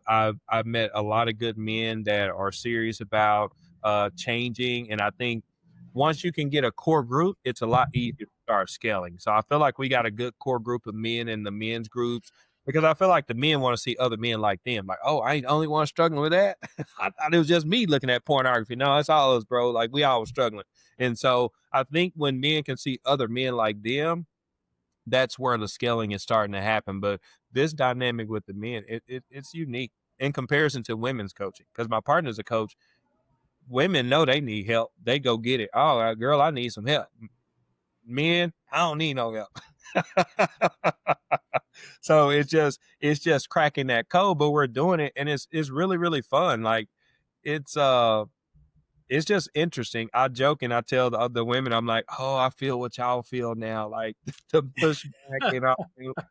S1: met a lot of good men that are serious about changing, and I think once you can get a core group, it's a lot easier to start scaling. So I feel like we got a good core group of men in the men's groups, because I feel like the men want to see other men like them. Like, oh, I ain't the only one struggling with that. I thought it was just me looking at pornography. No, it's all us, bro. Like, we all struggling. And so I think when men can see other men like them, that's where the scaling is starting to happen. But this dynamic with the men, it's unique in comparison to women's coaching, because my partner's a coach. Women know they need help. They go get it. Oh, girl, I need some help. Men, I don't need no help. So it's just cracking that code, but we're doing it, and it's really, really fun. Like, it's it's just interesting. I joke and I tell the other women, I'm like, oh, I feel what y'all feel now. Like, the pushback, and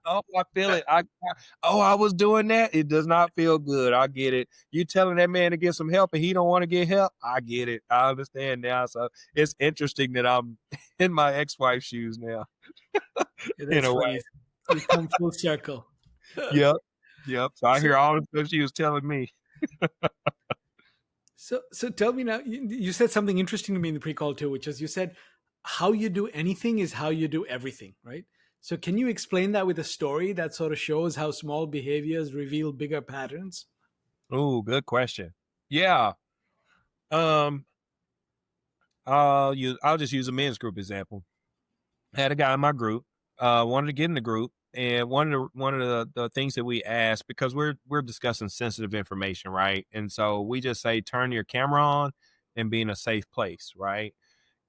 S1: oh, I feel it. I was doing that. It does not feel good. I get it. You telling that man to get some help and he don't want to get help. I get it. I understand now. So it's interesting that I'm in my ex-wife's shoes now,
S2: Yeah,
S1: in
S2: that's
S1: a
S2: funny.
S1: way.
S2: We come full circle.
S1: Yep. Yep. So I
S2: So,
S1: hear all the stuff she was telling me.
S2: so tell me now. You said something interesting to me in the pre-call too, which is, you said how you do anything is how you do everything, right? So can you explain that with a story that sort of shows how small behaviors reveal bigger patterns?
S1: Oh, good question. Yeah. Um, I'll just use a men's group example. I had a guy in my group, wanted to get in the group, and one of the things that we ask, because we're discussing sensitive information, right? And so we just say, turn your camera on and be in a safe place, right?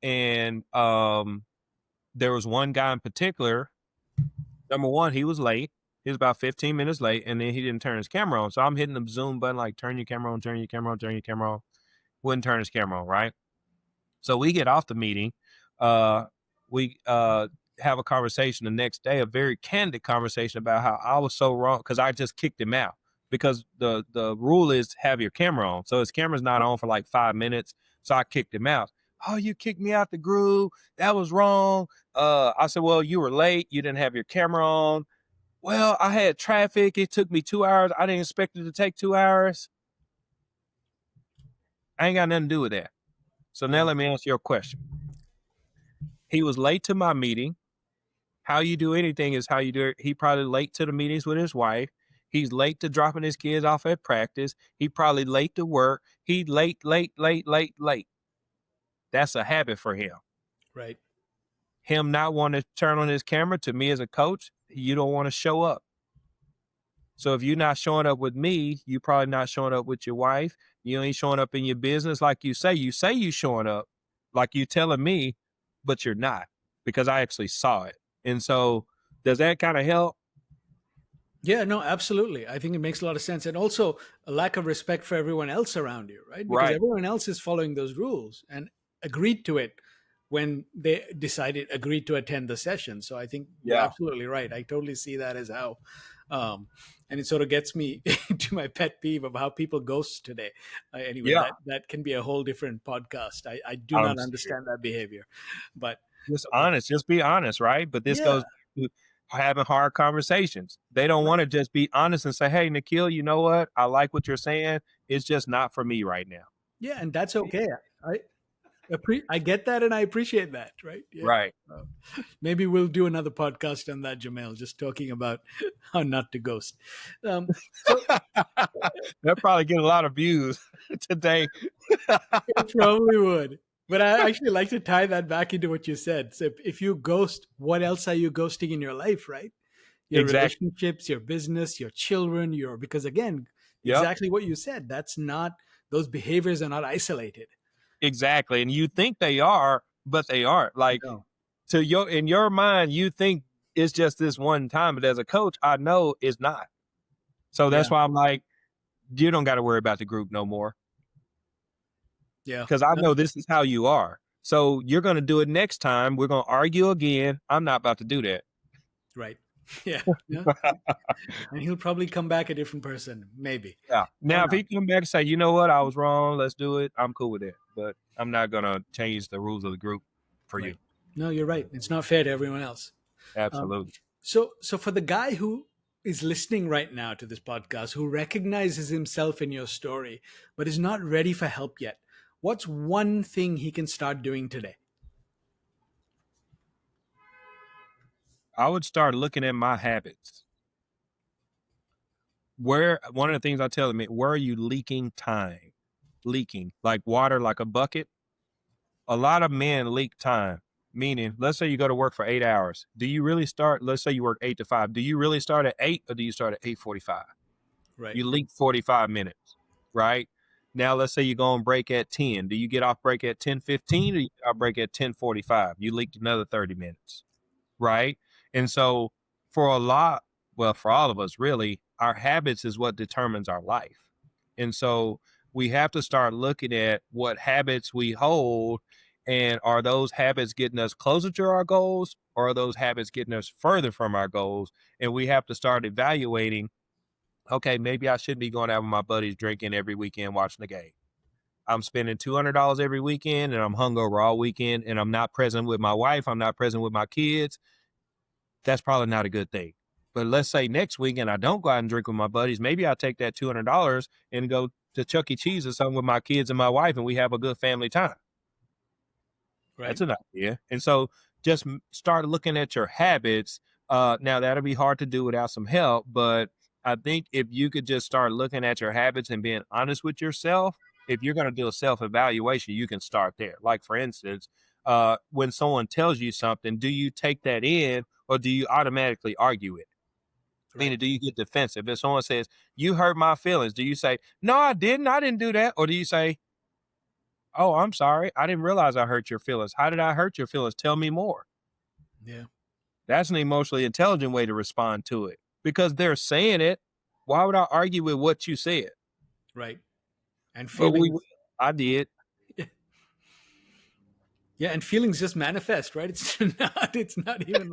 S1: And there was one guy in particular. Number one, he was late. He was about 15 minutes late, and then he didn't turn his camera on. So I'm hitting the Zoom button, like, turn your camera on, turn your camera on, turn your camera on. Wouldn't turn his camera on, right? So we get off the meeting. We have a conversation the next day, a very candid conversation about how I was so wrong, because I just kicked him out, because the rule is have your camera on. So his camera's not on for like 5 minutes. So I kicked him out. Oh, you kicked me out the group. That was wrong. I said, well, you were late. You didn't have your camera on. Well, I had traffic. It took me 2 hours. I didn't expect it to take 2 hours. I ain't got nothing to do with that. So now
S2: Right.
S1: let me answer your question. He was late to my meeting. How you do anything is how you do it. He probably late to the meetings with his wife. He's late to dropping his kids off at practice. He probably late to work. He late, late, late, late, late. That's a habit for him.
S2: Right.
S1: him not wanting to turn on his camera, to me as a coach, you don't want to show up. So if you're not showing up with me, you're probably not showing up with your wife. You ain't showing up in your business like you say. You say you showing up like you telling me, but you're not, because I actually saw it. And so does that kind of help?
S2: Yeah, no, absolutely. I think it makes a lot of sense. And also a lack of respect for everyone else around you, right? Because
S1: Right.
S2: everyone else is following those rules and agreed to it when they agreed to attend the session. So I think you're
S1: Yeah.
S2: absolutely right. I totally see that as how, and it sort of gets me to my pet peeve of how people ghost today. Anyway,
S1: Yeah.
S2: that can be a whole different podcast. I do
S1: I'm
S2: not
S1: serious.
S2: understand that behavior, but
S1: Just
S2: okay.
S1: honest. Just be honest, right? But this
S2: Yeah,
S1: goes to having hard conversations. They don't want
S2: right.
S1: to just be honest and say, "Hey, Nikhil, you know what? I like what you're saying. It's just not for me right now."
S2: Yeah, and that's okay. I I get that and I appreciate that, right? Yeah.
S1: Right.
S2: Uh, maybe we'll do another podcast on that, Jamael, just talking about how not to ghost. So
S1: They'll probably get a lot of views today.
S2: it probably would. But I actually like to tie that back into what you said. So if you ghost, what else are you ghosting in your life, right? Your
S1: Exactly.
S2: relationships, your business, your children, because again,
S1: Yep.
S2: exactly what you said. Those behaviors are not isolated.
S1: Exactly. And you think they are, but they aren't. Like,
S2: No.
S1: in your mind, you think it's just this one time, but as a coach, I know it's not. So
S2: Yeah.
S1: that's why I'm like, you don't got to worry about the group no more,
S2: Yeah.
S1: because I
S2: No,
S1: know this is how you are. So you're going to do it next time. We're going to argue again. I'm not about to do that.
S2: right. Yeah. Yeah. And he'll probably come back a different person, maybe.
S1: Yeah.
S2: Or
S1: Now, if
S2: not.
S1: he come back and say, you know what, I was wrong, let's do it, I'm cool with it. But I'm not going to change the rules of the group for you.
S2: Right. No, you're right. It's not fair to everyone else. Um,
S1: Absolutely.
S2: so for the guy who is listening right now to this podcast, who recognizes himself in your story, but is not ready for help yet, what's one thing he can start doing today?
S1: I would start looking at my habits. One of the things I tell them, where are you leaking time? Leaking like water, like a bucket. A lot of men leak time, meaning, let's say you go to work for 8 hours. Do you really start? Let's say you work 8 to 5. Do you really start at 8 or do you start at 8:45?
S2: Right.
S1: You leak 45 minutes, right? Now, let's say you go on break at 10. Do you get off break at 10:15 or you get off break at 10:45? You leaked another 30 minutes, right? And so for a lot, well, for all of us, really, our habits is what determines our life. And so we have to start looking at what habits we hold, and are those habits getting us closer to our goals, or are those habits getting us further from our goals? And we have to start evaluating, okay, maybe I should be going out with my buddies drinking every weekend, watching the game. I'm spending $200 every weekend and I'm hungover all weekend and I'm not present with my wife. I'm not present with my kids. That's probably not a good thing. But let's say next weekend I don't go out and drink with my buddies. Maybe I'll take that $200 and go to Chuck E. Cheese or something with my kids and my wife, and we have a good family time.
S2: Right.
S1: That's an idea. And so just start looking at your habits. Now, that'll be hard to do without some help, but I think if you could just start looking at your habits and being honest with yourself, if you're going to do a self evaluation, you can start there. Like, for instance, when someone tells you something, do you take that in or do you automatically argue it?
S2: Right.
S1: Meaning, do you get defensive? If someone says, you hurt my feelings, do you say, no, I didn't. I didn't do that. Or do you say, oh, I'm sorry. I didn't realize I hurt your feelings. How did I hurt your feelings? Tell me more.
S2: Yeah.
S1: That's an emotionally intelligent way to respond to it, because they're saying it. Why would I argue with what you said?
S2: Right. And
S1: But
S2: feelings.
S1: I did.
S2: Yeah, and feelings just manifest, right? It's not even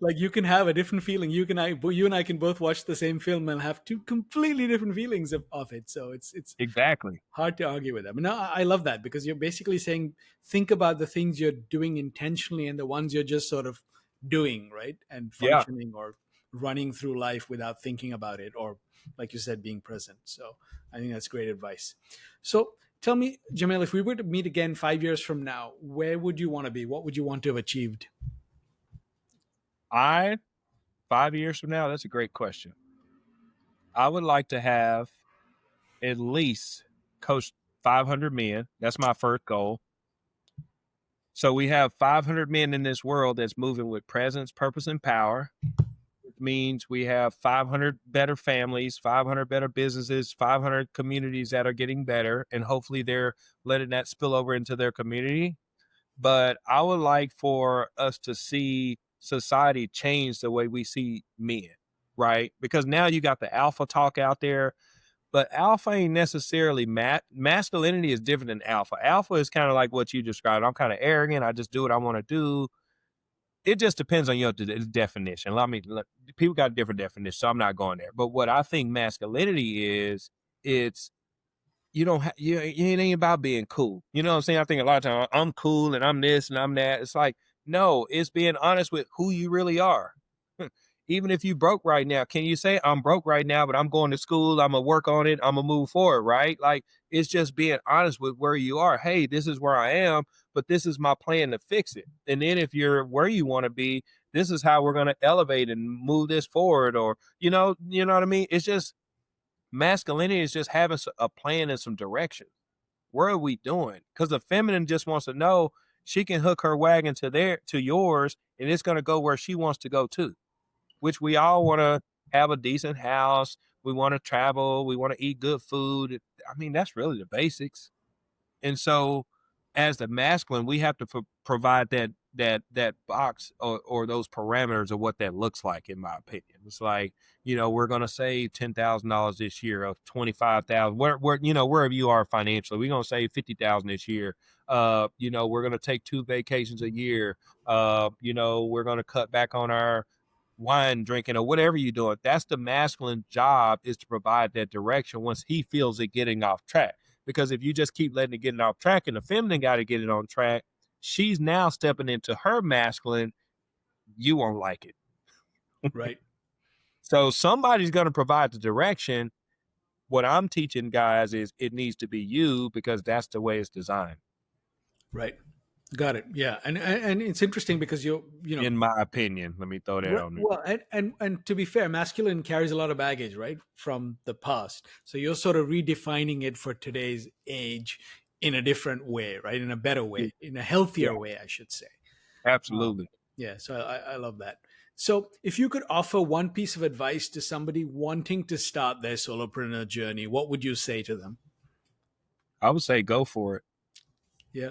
S2: like you can have a different feeling. You and I can both watch the same film and have two completely different feelings of it. So it's
S1: Exactly.
S2: hard to argue with them. And I love that, because you're basically saying, think about the things you're doing intentionally and the ones you're just sort of doing, right? And
S1: Yeah.
S2: functioning or running through life without thinking about it, or like you said, being present. So I think that's great advice. So tell me, Jamael, if we were to meet again 5 years from now, where would you want to be? What would you want to have achieved?
S1: 5 years from now, that's a great question. I would like to have at least coached 500 men. That's my first goal. So we have 500 men in this world that's moving with presence, purpose, and power, which means we have 500 better families, 500 better businesses, 500 communities that are getting better, and hopefully they're letting that spill over into their community. But I would like for us to see society change the way we see men, right? Because now you got the alpha talk out there, but alpha ain't necessarily masculinity is different than alpha. Alpha is kind of like what you described. I'm kind of arrogant. I just do what I want to do. It just depends on your definition. People got different definitions, so I'm not going there. But what I think masculinity is, it's you don't have it ain't about being cool. You know what I'm saying? I think a lot of times I'm cool and I'm this and I'm that. It's like, no, it's being honest with who you really are. Even if you broke right now, can you say I'm broke right now, but I'm going to school, I'm gonna work on it, I'm gonna move forward, right? Like it's just being honest with where you are. Hey, this is where I am, but this is my plan to fix it. And then if you're where you want to be, this is how we're gonna elevate and move this forward, or you know what I mean? It's just masculinity is just having a plan and some direction. Where are we doing? Because the feminine just wants to know she can hook her wagon to yours, and it's going to go where she wants to go too. Which we all want to have a decent house. We want to travel. We want to eat good food. I mean, that's really the basics. And so, as the masculine, we have to provide that box or those parameters of what that looks like. In my opinion, it's like we're going to save $10,000 this year, of 25,000. Where wherever you are financially, we're going to save 50,000 this year. We're going to take 2 vacations a year. We're going to cut back on our wine drinking or whatever you're doing. That's the masculine job, is to provide that direction once he feels it getting off track. Because if you just keep letting it get off track and the feminine got to get it on track, she's now stepping into her masculine. You won't like it.
S2: Right.
S1: So somebody's going to provide the direction. What I'm teaching guys is it needs to be you, because that's the way it's designed.
S2: Right. Got it. Yeah, and it's interesting because
S1: in my opinion, let me throw that on there.
S2: Well, and to be fair, masculine carries a lot of baggage, right, from the past. So you're sort of redefining it for today's age in a different way, right? In a better way, in a healthier way, I should say.
S1: Absolutely.
S2: Yeah. So I love that. So if you could offer one piece of advice to somebody wanting to start their solopreneur journey, what would you say to them?
S1: I would say go for it.
S2: Yeah.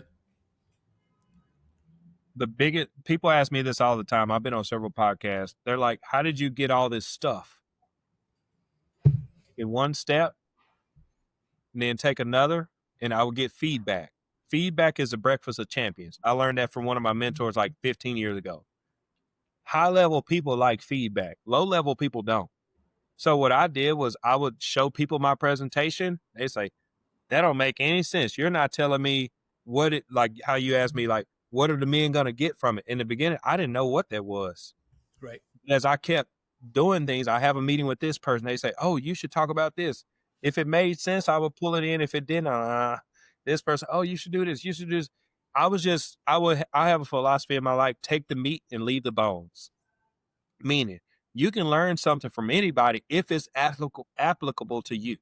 S1: The biggest people ask me this all the time. I've been on several podcasts. They're like, how did you get all this stuff in one step and then take another? And I would get feedback. Feedback is the breakfast of champions. I learned that from one of my mentors like 15 years ago. High level people like feedback. Low level people don't. So what I did was I would show people my presentation. They say, that don't make any sense. You're not telling me how you asked me, like, what are the men going to get from it? In the beginning, I didn't know what that was.
S2: Right.
S1: As I kept doing things, I have a meeting with this person. They say, oh, you should talk about this. If it made sense, I would pull it in. If it didn't, this person, oh, you should do this. You should do this. I have a philosophy in my life: take the meat and leave the bones. Meaning, you can learn something from anybody if it's applicable to you.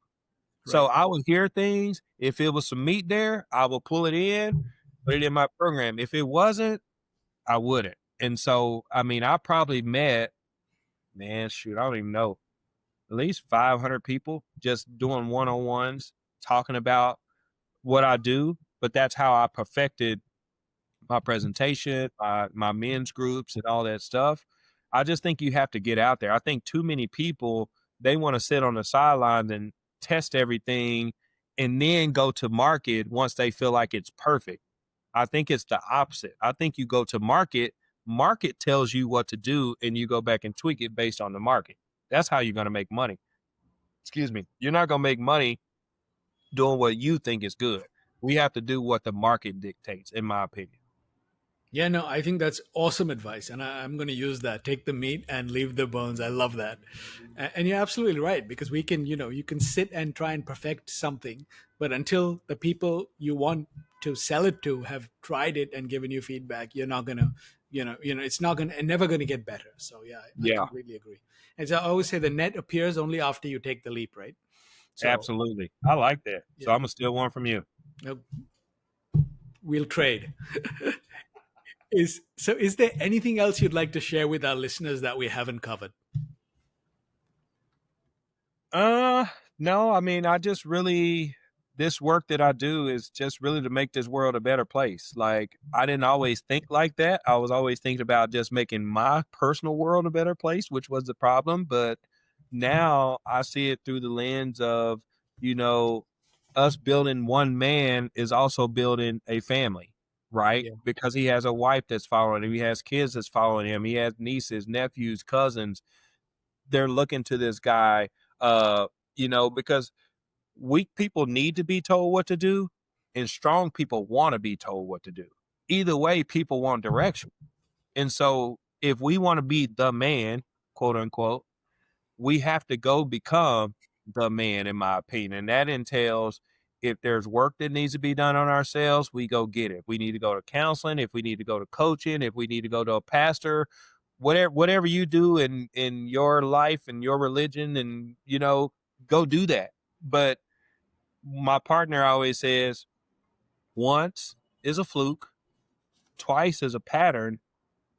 S1: Right. So I would hear things. If it was some meat there, I would pull it in, put it in my program. If it wasn't, I wouldn't. And so, I mean, I probably met, I don't even know, at least 500 people just doing one-on-ones, talking about what I do. But that's how I perfected my presentation, my men's groups and all that stuff. I just think you have to get out there. I think too many people, they want to sit on the sidelines and test everything and then go to market once they feel like it's perfect. I think it's the opposite. I think you go to market tells you what to do, and you go back and tweak it based on the market. That's how you're going to make money. Excuse me. You're not going to make money doing what you think is good. We have to do what the market dictates, in my opinion.
S2: Yeah, no, I think that's awesome advice. And I'm going to use that. Take the meat and leave the bones. I love that. And you're absolutely right, because we can, you can sit and try and perfect something, but until the people you want to sell it to have tried it and given you feedback, you're not going to, it's never going to get better. So yeah, I completely agree. And so I always say the net appears only after you take the leap, right? So,
S1: absolutely. I like that. So I'm going to steal one from you.
S2: We'll trade. Is there anything else you'd like to share with our listeners that we haven't covered?
S1: Uh, no, I mean, I just really this work that I do is just really to make this world a better place. Like, I didn't always think like that. I was always thinking about just making my personal world a better place, which was the problem. But now I see it through the lens of, you know, us building one man is also building a family, right?
S2: Yeah.
S1: Because he has a wife that's following him, he has kids that's following him, he has nieces, nephews, cousins. They're looking to this guy, uh, because weak people need to be told what to do, and strong people want to be told what to do. Either way, people want direction. And so if we want to be the man, quote unquote, we have to go become the man, in my opinion. And that entails if there's work that needs to be done on ourselves, we go get it. If we need to go to counseling, if we need to go to coaching, if we need to go to a pastor, whatever you do in your life and your religion, and go do that. But my partner always says once is a fluke, twice is a pattern,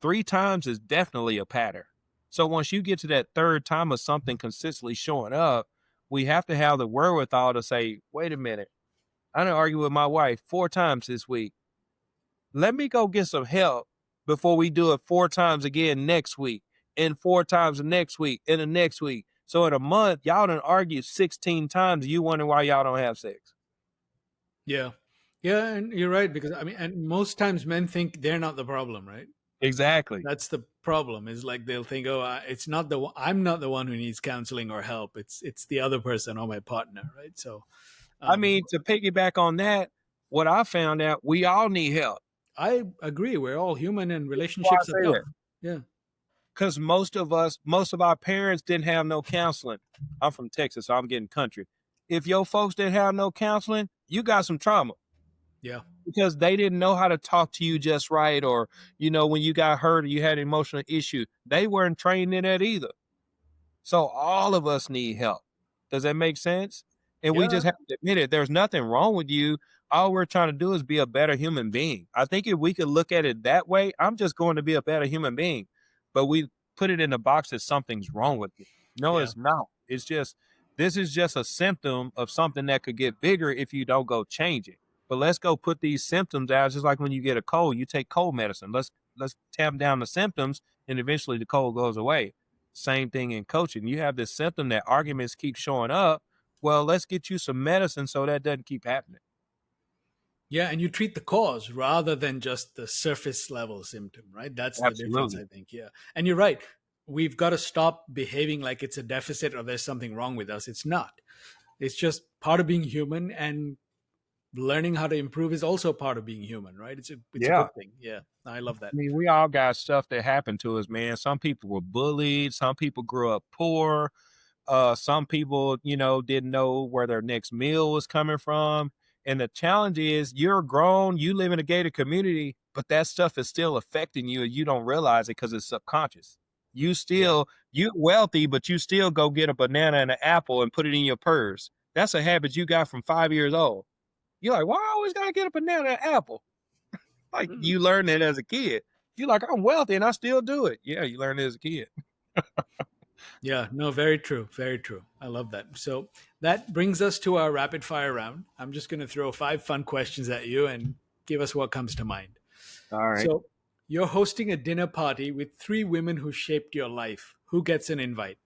S1: three times is definitely a pattern. So once you get to that third time of something consistently showing up, we have to have the wherewithal to say, wait a minute, I done argued with my wife 4 times this week. Let me go get some help before we do it 4 times again next week, and 4 times the next week, and the next week. So in a month, y'all done argued 16 times. You wonder why y'all don't have sex.
S2: Yeah. Yeah, and you're right, because I mean, and most times men think they're not the problem, right?
S1: Exactly.
S2: That's the problem. Is like they'll think, oh, it's not I'm not the one who needs counseling or help. It's the other person or my partner, right? So,
S1: I
S2: um,
S1: mean, to piggyback on that, what I found out, we all need help.
S2: I agree. We're all human, and
S1: Why I
S2: relationships are
S1: say
S2: tough.
S1: that?
S2: Yeah.
S1: Because most of our parents didn't have no counseling. I'm from Texas, so I'm getting country. If your folks didn't have no counseling, you got some trauma
S2: Yeah.
S1: because they didn't know how to talk to you just right. Or, when you got hurt or you had an emotional issue, they weren't trained in that either. So all of us need help. Does that make sense? And we
S2: Yeah.
S1: just have to admit it. There's nothing wrong with you. All we're trying to do is be a better human being. I think if we could look at it that way, I'm just going to be a better human being. But we put it in the box that something's wrong with me. No,
S2: Yeah.
S1: it's not. It's just this is just a symptom of something that could get bigger if you don't go change it. But let's go put these symptoms out. Just like when you get a cold, you take cold medicine. Let's tamp down the symptoms, and eventually the cold goes away. Same thing in coaching. You have this symptom that arguments keep showing up. Well, let's get you some medicine so that doesn't keep happening.
S2: Yeah, and you treat the cause rather than just the surface level symptom, right? That's the difference,
S1: Absolutely.
S2: I think. Yeah. And you're right. We've got to stop behaving like it's a deficit or there's something wrong with us. It's not. It's just part of being human, and learning how to improve is also part of being human, right? It's a
S1: Yeah.
S2: good thing. Yeah. I love that.
S1: I mean, we all got stuff that happened to us, man. Some people were bullied. Some people grew up poor. Some people, didn't know where their next meal was coming from. And the challenge is you're grown, you live in a gated community, but that stuff is still affecting you and you don't realize it because it's subconscious.
S2: Yeah.
S1: You wealthy, but you still go get a banana and an apple and put it in your purse. That's a habit you got from 5 years old. You're like, why I always gotta get a banana and an apple? Like
S2: Mm.
S1: you learned it as a kid. You're like, I'm wealthy and I still do it. Yeah, you learned it as a kid.
S2: Yeah, no, very true. Very true. I love that. So that brings us to our rapid fire round. I'm just going to throw 5 fun questions at you and give us what comes to mind.
S1: All right.
S2: So you're hosting a dinner party with 3 women who shaped your life. Who gets an invite?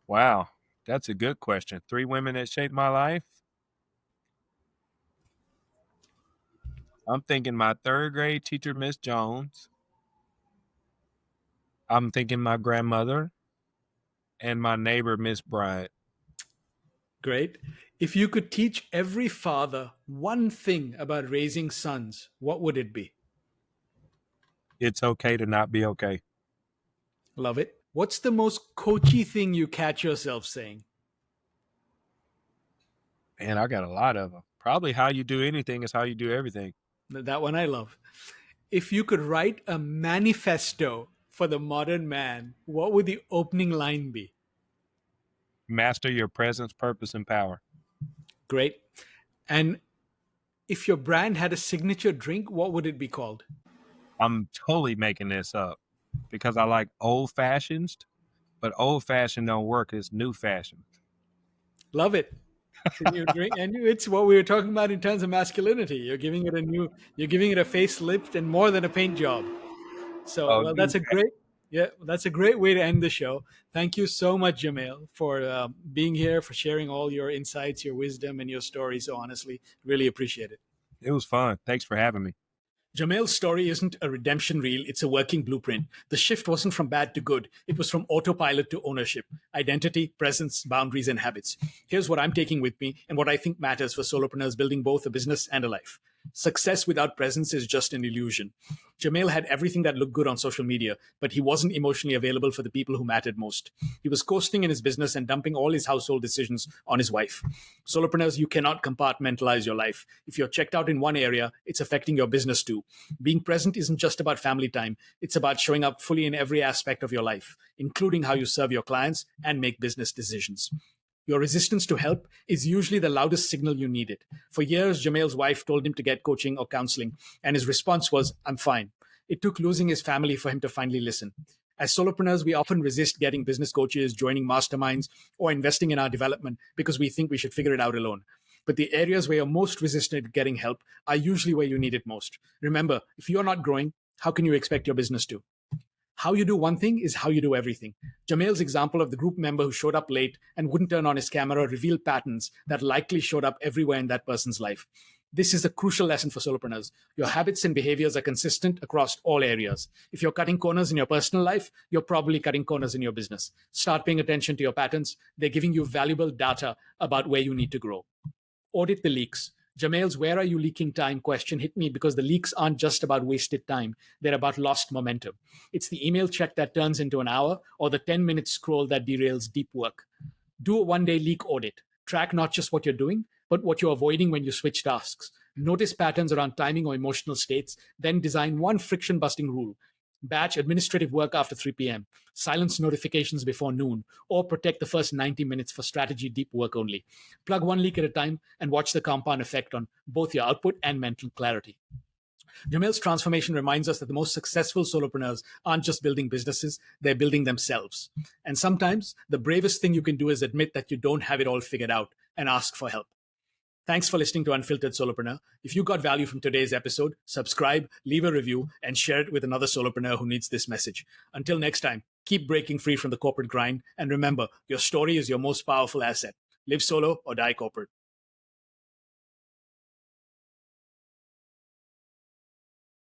S1: Wow. That's a good question. 3 women that shaped my life. I'm thinking my third grade teacher, Miss Jones. I'm thinking my grandmother and my neighbor, Miss Bryant.
S2: Great. If you could teach every father one thing about raising sons, what would it be?
S1: It's okay to not be okay.
S2: Love it. What's the most coachy thing you catch yourself saying?
S1: Man, I got a lot of them. Probably how you do anything is how you do everything.
S2: That one I love. If you could write a manifesto for the modern man, what would the opening line be?
S1: Master your presence, purpose, and power.
S2: Great. And If your brand had a signature drink, what would it be called?
S1: I'm totally making this up because I like old fashions, but old fashioned don't work. It's new fashion.
S2: Love it. It's a new drink, and it's what we were talking about in terms of masculinity. You're giving it a facelift and more than a paint job. So,
S1: Oh,
S2: well,
S1: new.
S2: that's a great way to end the show. Thank you so much, Jamail, for being here, for sharing all your insights, your wisdom, and your story. So honestly, really appreciate it.
S1: It was fun. Thanks for having me.
S2: Jamail's story isn't a redemption reel, it's a working blueprint. The shift wasn't from bad to good, it was from autopilot to ownership, identity, presence, boundaries, and habits. Here's what I'm taking with me and what I think matters for solopreneurs building both a business and a life. Success without presence is just an illusion. Jamail had everything that looked good on social media, but he wasn't emotionally available for the people who mattered most. He was coasting in his business and dumping all his household decisions on his wife. Solopreneurs, you cannot compartmentalize your life. If you're checked out in one area, it's affecting your business too. Being present isn't just about family time, it's about showing up fully in every aspect of your life, including how you serve your clients and make business decisions. Your resistance to help is usually the loudest signal you need it. For years, Jamail's wife told him to get coaching or counseling, and his response was, I'm fine. It took losing his family for him to finally listen. As solopreneurs, we often resist getting business coaches, joining masterminds, or investing in our development because we think we should figure it out alone. But the areas where you're most resistant to getting help are usually where you need it most. Remember, if you're not growing, how can you expect your business to? How you do one thing is how you do everything. Jamail's example of the group member who showed up late and wouldn't turn on his camera revealed patterns that likely showed up everywhere in that person's life. This is a crucial lesson for solopreneurs. Your habits and behaviors are consistent across all areas. If you're cutting corners in your personal life, you're probably cutting corners in your business. Start paying attention to your patterns. They're giving you valuable data about where you need to grow. Audit the leaks. Jamail's "where are you leaking time" question hit me because the leaks aren't just about wasted time, they're about lost momentum. It's the email check that turns into an hour or the 10-minute scroll that derails deep work. Do a 1 day leak audit. Track not just what you're doing, but what you're avoiding when you switch tasks. Notice patterns around timing or emotional states, then design one friction busting rule. Batch administrative work after 3 p.m., silence notifications before noon, or protect the first 90 minutes for strategy deep work only. Plug one leak at a time and watch the compound effect on both your output and mental clarity. Jamail's transformation reminds us that the most successful solopreneurs aren't just building businesses, they're building themselves. And sometimes the bravest thing you can do is admit that you don't have it all figured out and ask for help. Thanks for listening to Unfiltered Solopreneur. If you got value from today's episode, subscribe, leave a review, and share it with another solopreneur who needs this message. Until next time, keep breaking free from the corporate grind. And remember, your story is your most powerful asset. Live solo or die corporate.